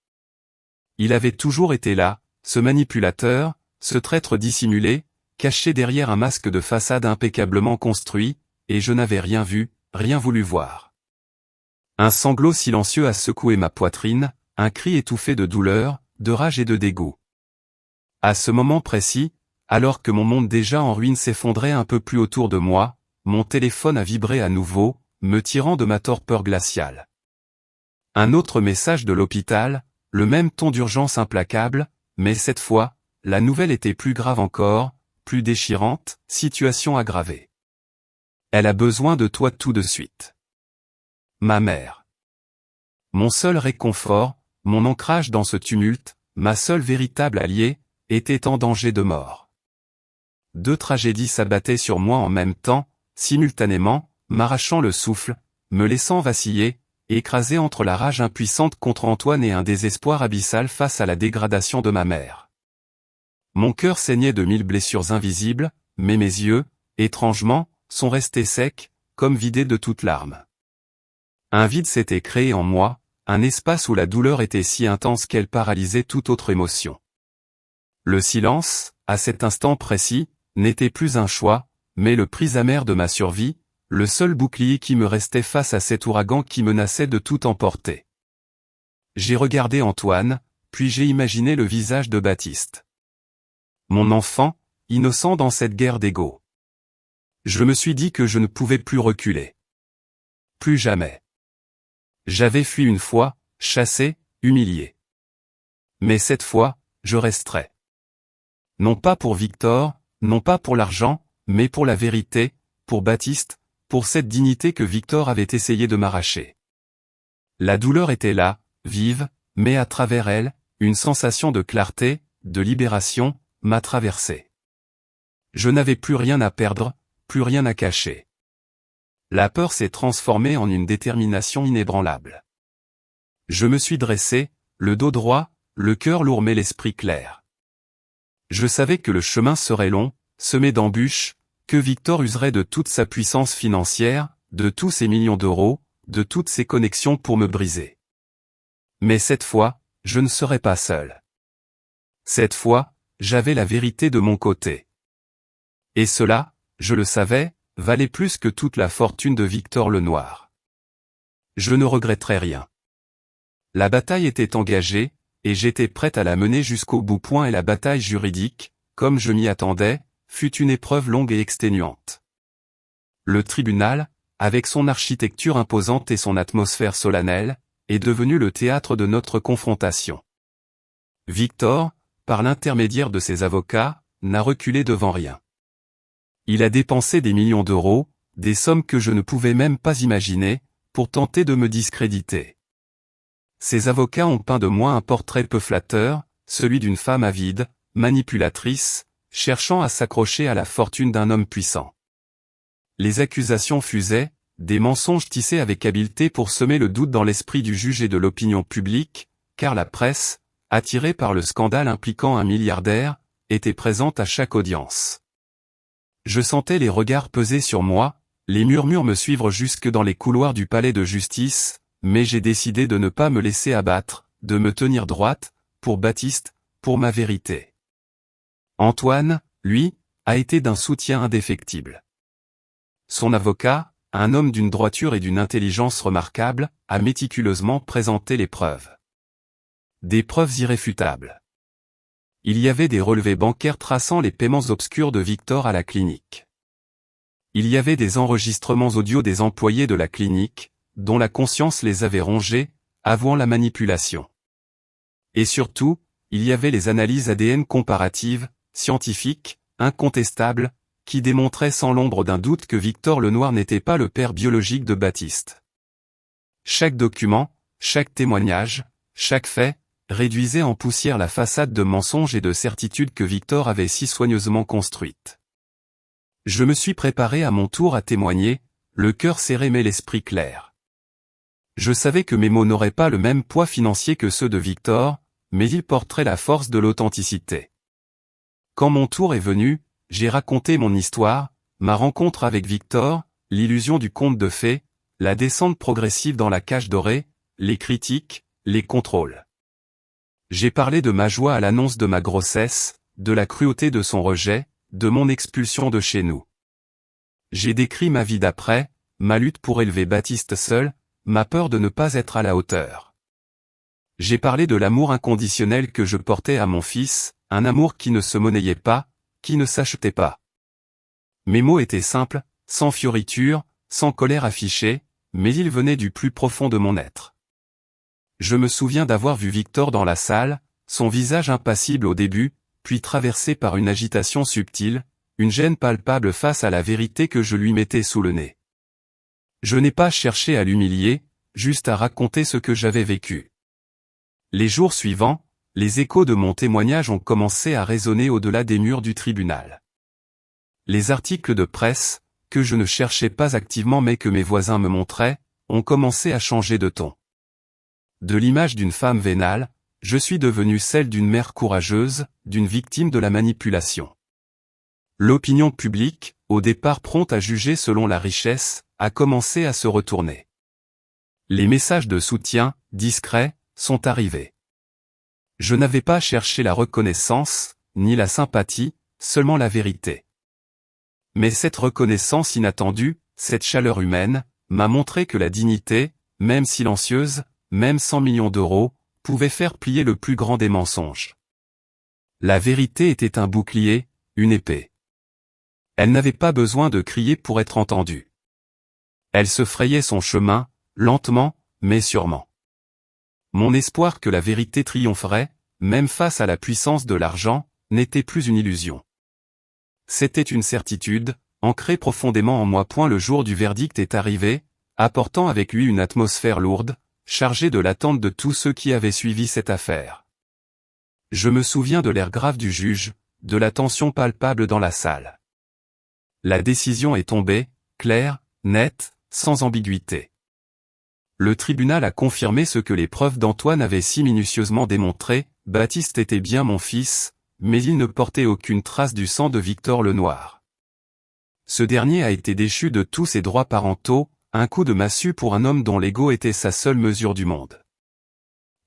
Il avait toujours été là, ce manipulateur, ce traître dissimulé, caché derrière un masque de façade impeccablement construit, et je n'avais rien vu, rien voulu voir. Un sanglot silencieux a secoué ma poitrine, un cri étouffé de douleur, de rage et de dégoût. À ce moment précis, alors que mon monde déjà en ruine s'effondrait un peu plus autour de moi, mon téléphone a vibré à nouveau, me tirant de ma torpeur glaciale. Un autre message de l'hôpital, le même ton d'urgence implacable, mais cette fois, la nouvelle était plus grave encore, plus déchirante, situation aggravée. Elle a besoin de toi tout de suite. Ma mère. Mon seul réconfort, mon ancrage dans ce tumulte, ma seule véritable alliée, était en danger de mort. Deux tragédies s'abattaient sur moi en même temps, simultanément, m'arrachant le souffle, me laissant vaciller, écrasé entre la rage impuissante contre Antoine et un désespoir abyssal face à la dégradation de ma mère. Mon cœur saignait de 1000 blessures invisibles, mais mes yeux, étrangement, sont restés secs, comme vidés de toute larme. Un vide s'était créé en moi, un espace où la douleur était si intense qu'elle paralysait toute autre émotion. Le silence, à cet instant précis, n'était plus un choix, mais le prix amer de ma survie, le seul bouclier qui me restait face à cet ouragan qui menaçait de tout emporter. J'ai regardé Antoine, puis j'ai imaginé le visage de Baptiste. Mon enfant, innocent dans cette guerre d'ego. Je me suis dit que je ne pouvais plus reculer. Plus jamais. J'avais fui une fois, chassé, humilié. Mais cette fois, je resterai. Non pas pour Victor, non pas pour l'argent, mais pour la vérité, pour Baptiste, pour cette dignité que Victor avait essayé de m'arracher. La douleur était là, vive, mais à travers elle, une sensation de clarté, de libération, m'a traversé. Je n'avais plus rien à perdre, plus rien à cacher. La peur s'est transformée en une détermination inébranlable. Je me suis dressé, le dos droit, le cœur lourd mais l'esprit clair. Je savais que le chemin serait long, semé d'embûches, que Victor userait de toute sa puissance financière, de tous ses millions d'euros, de toutes ses connexions pour me briser. Mais cette fois, je ne serais pas seul. Cette fois, j'avais la vérité de mon côté. Et cela, je le savais, valait plus que toute la fortune de Victor Lenoir. Je ne regretterais rien. La bataille était engagée, et j'étais prête à la mener jusqu'au bout. Et la bataille juridique, comme je m'y attendais, fut une épreuve longue et exténuante. Le tribunal, avec son architecture imposante et son atmosphère solennelle, est devenu le théâtre de notre confrontation. Victor, par l'intermédiaire de ses avocats, n'a reculé devant rien. Il a dépensé des millions d'euros, des sommes que je ne pouvais même pas imaginer, pour tenter de me discréditer. Ses avocats ont peint de moi un portrait peu flatteur, celui d'une femme avide, manipulatrice, cherchant à s'accrocher à la fortune d'un homme puissant. Les accusations fusaient, des mensonges tissés avec habileté pour semer le doute dans l'esprit du juge et de l'opinion publique, car la presse, attirée par le scandale impliquant un milliardaire, était présente à chaque audience. Je sentais les regards peser sur moi, les murmures me suivre jusque dans les couloirs du palais de justice, mais j'ai décidé de ne pas me laisser abattre, de me tenir droite, pour Baptiste, pour ma vérité. Antoine, lui, a été d'un soutien indéfectible. Son avocat, un homme d'une droiture et d'une intelligence remarquables, a méticuleusement présenté les preuves. Des preuves irréfutables. Il y avait des relevés bancaires traçant les paiements obscurs de Victor à la clinique. Il y avait des enregistrements audio des employés de la clinique, dont la conscience les avait rongés, avouant la manipulation. Et surtout, il y avait les analyses ADN comparatives, scientifiques, incontestables, qui démontraient sans l'ombre d'un doute que Victor Lenoir n'était pas le père biologique de Baptiste. Chaque document, chaque témoignage, chaque fait, réduisait en poussière la façade de mensonges et de certitudes que Victor avait si soigneusement construite. Je me suis préparé à mon tour à témoigner, le cœur serré mais l'esprit clair. Je savais que mes mots n'auraient pas le même poids financier que ceux de Victor, mais ils porteraient la force de l'authenticité. Quand mon tour est venu, j'ai raconté mon histoire, ma rencontre avec Victor, l'illusion du conte de fées, la descente progressive dans la cage dorée, les critiques, les contrôles. J'ai parlé de ma joie à l'annonce de ma grossesse, de la cruauté de son rejet, de mon expulsion de chez nous. J'ai décrit ma vie d'après, ma lutte pour élever Baptiste seul, ma peur de ne pas être à la hauteur. J'ai parlé de l'amour inconditionnel que je portais à mon fils, un amour qui ne se monnayait pas, qui ne s'achetait pas. Mes mots étaient simples, sans fioriture, sans colère affichée, mais ils venaient du plus profond de mon être. Je me souviens d'avoir vu Victor dans la salle, son visage impassible au début, puis traversé par une agitation subtile, une gêne palpable face à la vérité que je lui mettais sous le nez. Je n'ai pas cherché à l'humilier, juste à raconter ce que j'avais vécu. Les jours suivants, les échos de mon témoignage ont commencé à résonner au-delà des murs du tribunal. Les articles de presse, que je ne cherchais pas activement mais que mes voisins me montraient, ont commencé à changer de ton. De l'image d'une femme vénale, je suis devenue celle d'une mère courageuse, d'une victime de la manipulation. L'opinion publique, au départ prompte à juger selon la richesse, a commencé à se retourner. Les messages de soutien, discrets, sont arrivés. Je n'avais pas cherché la reconnaissance, ni la sympathie, seulement la vérité. Mais cette reconnaissance inattendue, cette chaleur humaine, m'a montré que la dignité, même silencieuse, même 100 millions d'euros, pouvait faire plier le plus grand des mensonges. La vérité était un bouclier, une épée. Elle n'avait pas besoin de crier pour être entendue. Elle se frayait son chemin, lentement, mais sûrement. Mon espoir que la vérité triompherait, même face à la puissance de l'argent, n'était plus une illusion. C'était une certitude, ancrée profondément en moi. Le jour du verdict est arrivé, apportant avec lui une atmosphère lourde, chargée de l'attente de tous ceux qui avaient suivi cette affaire. Je me souviens de l'air grave du juge, de la tension palpable dans la salle. La décision est tombée, claire, nette, sans ambiguïté. Le tribunal a confirmé ce que les preuves d'Antoine avaient si minutieusement démontré, Baptiste était bien mon fils, mais il ne portait aucune trace du sang de Victor Lenoir. Ce dernier a été déchu de tous ses droits parentaux, un coup de massue pour un homme dont l'ego était sa seule mesure du monde.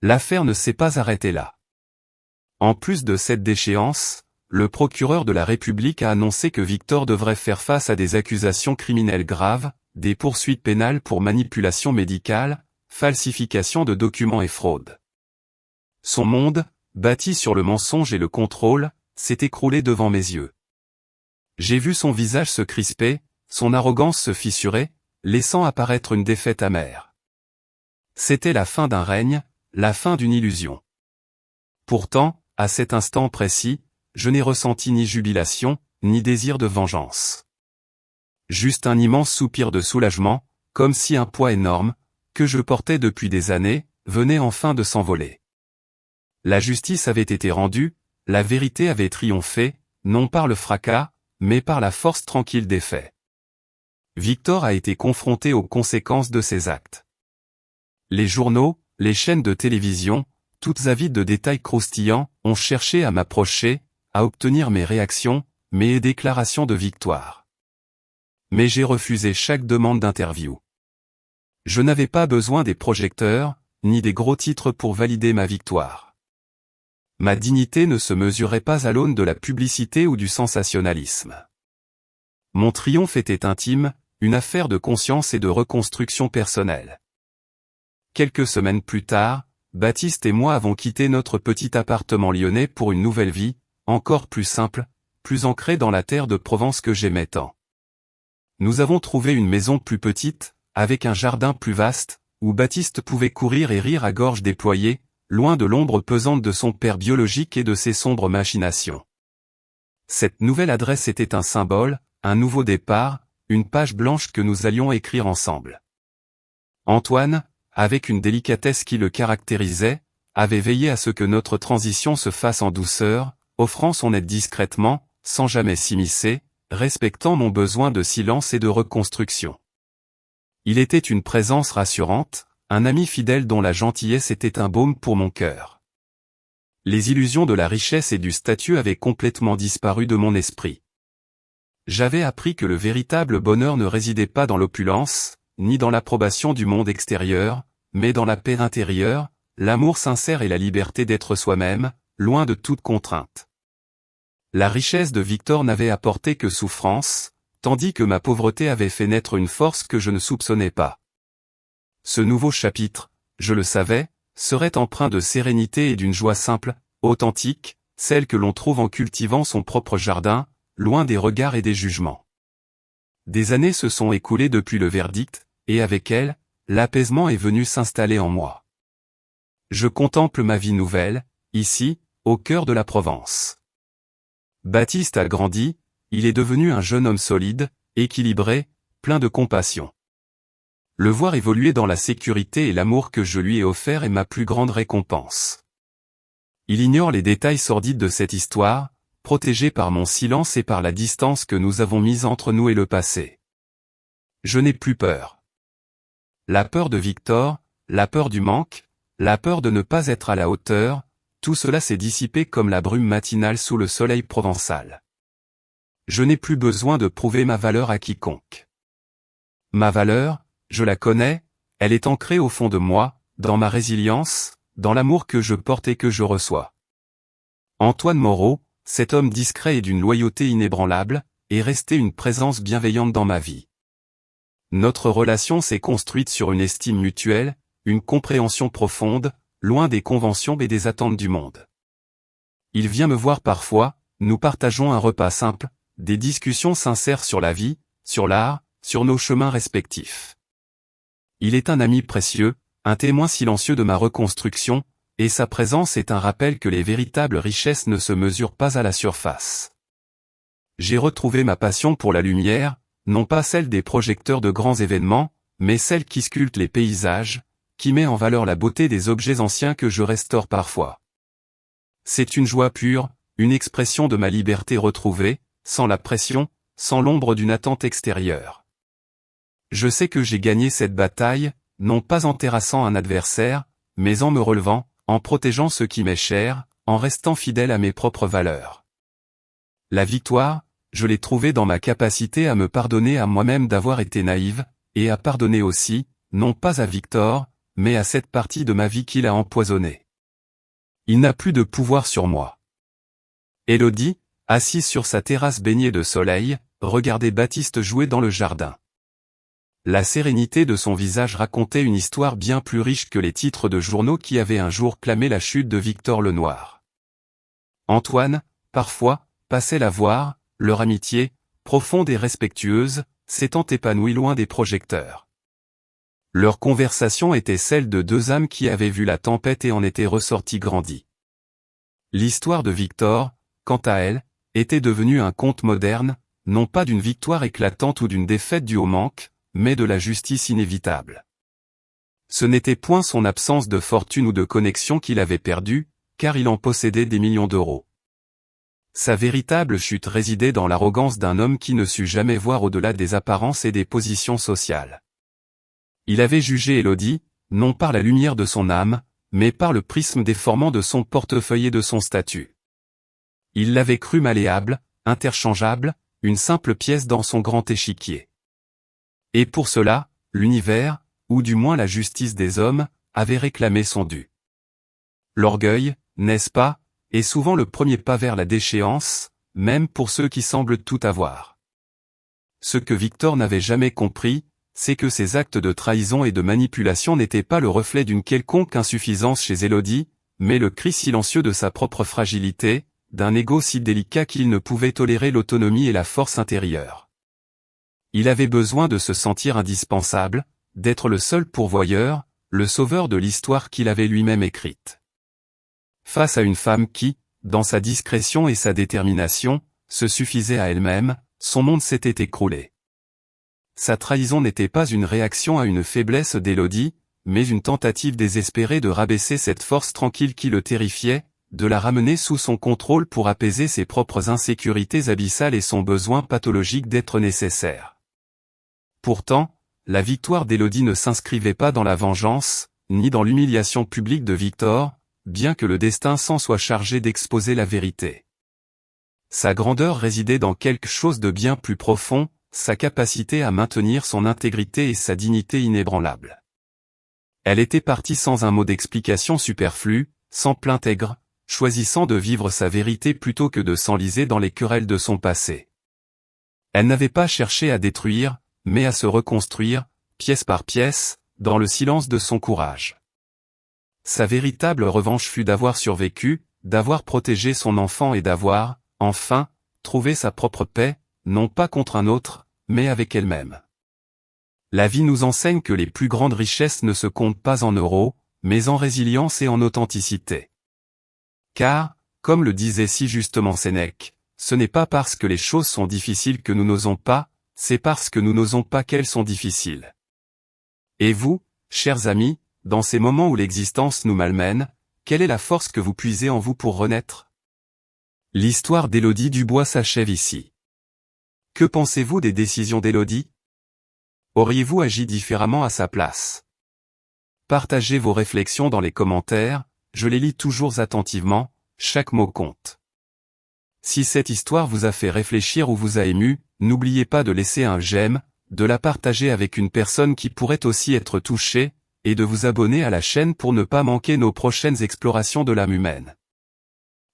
L'affaire ne s'est pas arrêtée là. En plus de cette déchéance, le procureur de la République a annoncé que Victor devrait faire face à des accusations criminelles graves, des poursuites pénales pour manipulation médicale, falsification de documents et fraude. Son monde, bâti sur le mensonge et le contrôle, s'est écroulé devant mes yeux. J'ai vu son visage se crisper, son arrogance se fissurer, laissant apparaître une défaite amère. C'était la fin d'un règne, la fin d'une illusion. Pourtant, à cet instant précis, je n'ai ressenti ni jubilation, ni désir de vengeance. Juste un immense soupir de soulagement, comme si un poids énorme, que je portais depuis des années, venait enfin de s'envoler. La justice avait été rendue, la vérité avait triomphé, non par le fracas, mais par la force tranquille des faits. Victor a été confronté aux conséquences de ses actes. Les journaux, les chaînes de télévision, toutes avides de détails croustillants, ont cherché à m'approcher, à obtenir mes réactions, mes déclarations de victoire. Mais j'ai refusé chaque demande d'interview. Je n'avais pas besoin des projecteurs, ni des gros titres pour valider ma victoire. Ma dignité ne se mesurait pas à l'aune de la publicité ou du sensationnalisme. Mon triomphe était intime, une affaire de conscience et de reconstruction personnelle. Quelques semaines plus tard, Baptiste et moi avons quitté notre petit appartement lyonnais pour une nouvelle vie, encore plus simple, plus ancrée dans la terre de Provence que j'aimais tant. Nous avons trouvé une maison plus petite, avec un jardin plus vaste, où Baptiste pouvait courir et rire à gorge déployée, loin de l'ombre pesante de son père biologique et de ses sombres machinations. Cette nouvelle adresse était un symbole, un nouveau départ, une page blanche que nous allions écrire ensemble. Antoine, avec une délicatesse qui le caractérisait, avait veillé à ce que notre transition se fasse en douceur, offrant son aide discrètement, sans jamais s'immiscer, respectant mon besoin de silence et de reconstruction. Il était une présence rassurante, un ami fidèle dont la gentillesse était un baume pour mon cœur. Les illusions de la richesse et du statut avaient complètement disparu de mon esprit. J'avais appris que le véritable bonheur ne résidait pas dans l'opulence, ni dans l'approbation du monde extérieur, mais dans la paix intérieure, l'amour sincère et la liberté d'être soi-même, loin de toute contrainte. La richesse de Victor n'avait apporté que souffrance, tandis que ma pauvreté avait fait naître une force que je ne soupçonnais pas. Ce nouveau chapitre, je le savais, serait empreint de sérénité et d'une joie simple, authentique, celle que l'on trouve en cultivant son propre jardin, loin des regards et des jugements. Des années se sont écoulées depuis le verdict, et avec elles, l'apaisement est venu s'installer en moi. Je contemple ma vie nouvelle, ici, au cœur de la Provence. Baptiste a grandi, il est devenu un jeune homme solide, équilibré, plein de compassion. Le voir évoluer dans la sécurité et l'amour que je lui ai offert est ma plus grande récompense. Il ignore les détails sordides de cette histoire, protégé par mon silence et par la distance que nous avons mise entre nous et le passé. Je n'ai plus peur. La peur de Victor, la peur du manque, la peur de ne pas être à la hauteur, tout cela s'est dissipé comme la brume matinale sous le soleil provençal. Je n'ai plus besoin de prouver ma valeur à quiconque. Ma valeur, je la connais, elle est ancrée au fond de moi, dans ma résilience, dans l'amour que je porte et que je reçois. Antoine Moreau, cet homme discret et d'une loyauté inébranlable, est resté une présence bienveillante dans ma vie. Notre relation s'est construite sur une estime mutuelle, une compréhension profonde, loin des conventions et des attentes du monde. Il vient me voir parfois, nous partageons un repas simple, des discussions sincères sur la vie, sur l'art, sur nos chemins respectifs. Il est un ami précieux, un témoin silencieux de ma reconstruction, et sa présence est un rappel que les véritables richesses ne se mesurent pas à la surface. J'ai retrouvé ma passion pour la lumière, non pas celle des projecteurs de grands événements, mais celle qui sculpte les paysages, qui met en valeur la beauté des objets anciens que je restaure parfois. C'est une joie pure, une expression de ma liberté retrouvée, sans la pression, sans l'ombre d'une attente extérieure. Je sais que j'ai gagné cette bataille, non pas en terrassant un adversaire, mais en me relevant, en protégeant ce qui m'est cher, en restant fidèle à mes propres valeurs. La victoire, je l'ai trouvée dans ma capacité à me pardonner à moi-même d'avoir été naïve, et à pardonner aussi, non pas à Victor, mais à cette partie de ma vie qu'il a empoisonnée. Il n'a plus de pouvoir sur moi. Élodie, assise sur sa terrasse baignée de soleil, regardait Baptiste jouer dans le jardin. La sérénité de son visage racontait une histoire bien plus riche que les titres de journaux qui avaient un jour clamé la chute de Victor Lenoir. Antoine, parfois, passait la voir, leur amitié, profonde et respectueuse, s'étant épanouie loin des projecteurs. Leur conversation était celle de deux âmes qui avaient vu la tempête et en étaient ressorties grandies. L'histoire de Victor, quant à elle, était devenue un conte moderne, non pas d'une victoire éclatante ou d'une défaite due au manque, mais de la justice inévitable. Ce n'était point son absence de fortune ou de connexion qu'il avait perdu, car il en possédait des millions d'euros. Sa véritable chute résidait dans l'arrogance d'un homme qui ne sut jamais voir au-delà des apparences et des positions sociales. Il avait jugé Élodie, non par la lumière de son âme, mais par le prisme déformant de son portefeuille et de son statut. Il l'avait crue malléable, interchangeable, une simple pièce dans son grand échiquier. Et pour cela, l'univers, ou du moins la justice des hommes, avait réclamé son dû. L'orgueil, n'est-ce pas, est souvent le premier pas vers la déchéance, même pour ceux qui semblent tout avoir. Ce que Victor n'avait jamais compris, c'est que ces actes de trahison et de manipulation n'étaient pas le reflet d'une quelconque insuffisance chez Élodie, mais le cri silencieux de sa propre fragilité, d'un ego si délicat qu'il ne pouvait tolérer l'autonomie et la force intérieure. Il avait besoin de se sentir indispensable, d'être le seul pourvoyeur, le sauveur de l'histoire qu'il avait lui-même écrite. Face à une femme qui, dans sa discrétion et sa détermination, se suffisait à elle-même, son monde s'était écroulé. Sa trahison n'était pas une réaction à une faiblesse d'Élodie, mais une tentative désespérée de rabaisser cette force tranquille qui le terrifiait, de la ramener sous son contrôle pour apaiser ses propres insécurités abyssales et son besoin pathologique d'être nécessaire. Pourtant, la victoire d'Élodie ne s'inscrivait pas dans la vengeance, ni dans l'humiliation publique de Victor, bien que le destin s'en soit chargé d'exposer la vérité. Sa grandeur résidait dans quelque chose de bien plus profond, sa capacité à maintenir son intégrité et sa dignité inébranlable. Elle était partie sans un mot d'explication superflu, sans plainte aigre, choisissant de vivre sa vérité plutôt que de s'enliser dans les querelles de son passé. Elle n'avait pas cherché à détruire, mais à se reconstruire, pièce par pièce, dans le silence de son courage. Sa véritable revanche fut d'avoir survécu, d'avoir protégé son enfant et d'avoir, enfin, trouvé sa propre paix, non pas contre un autre, mais avec elle-même. La vie nous enseigne que les plus grandes richesses ne se comptent pas en euros, mais en résilience et en authenticité. Car, comme le disait si justement Sénèque, ce n'est pas parce que les choses sont difficiles que nous n'osons pas, c'est parce que nous n'osons pas qu'elles sont difficiles. Et vous, chers amis, dans ces moments où l'existence nous malmène, quelle est la force que vous puisez en vous pour renaître? L'histoire d'Élodie Dubois s'achève ici. Que pensez-vous des décisions d'Élodie? Auriez-vous agi différemment à sa place? Partagez vos réflexions dans les commentaires, je les lis toujours attentivement, chaque mot compte. Si cette histoire vous a fait réfléchir ou vous a ému, n'oubliez pas de laisser un j'aime, de la partager avec une personne qui pourrait aussi être touchée, et de vous abonner à la chaîne pour ne pas manquer nos prochaines explorations de l'âme humaine.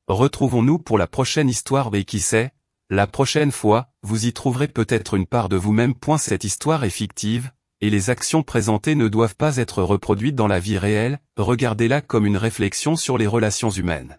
Retrouvons-nous pour la prochaine histoire et qui sait, la prochaine fois, vous y trouverez peut-être une part de vous-même. Cette histoire est fictive, et les actions présentées ne doivent pas être reproduites dans la vie réelle, regardez-la comme une réflexion sur les relations humaines.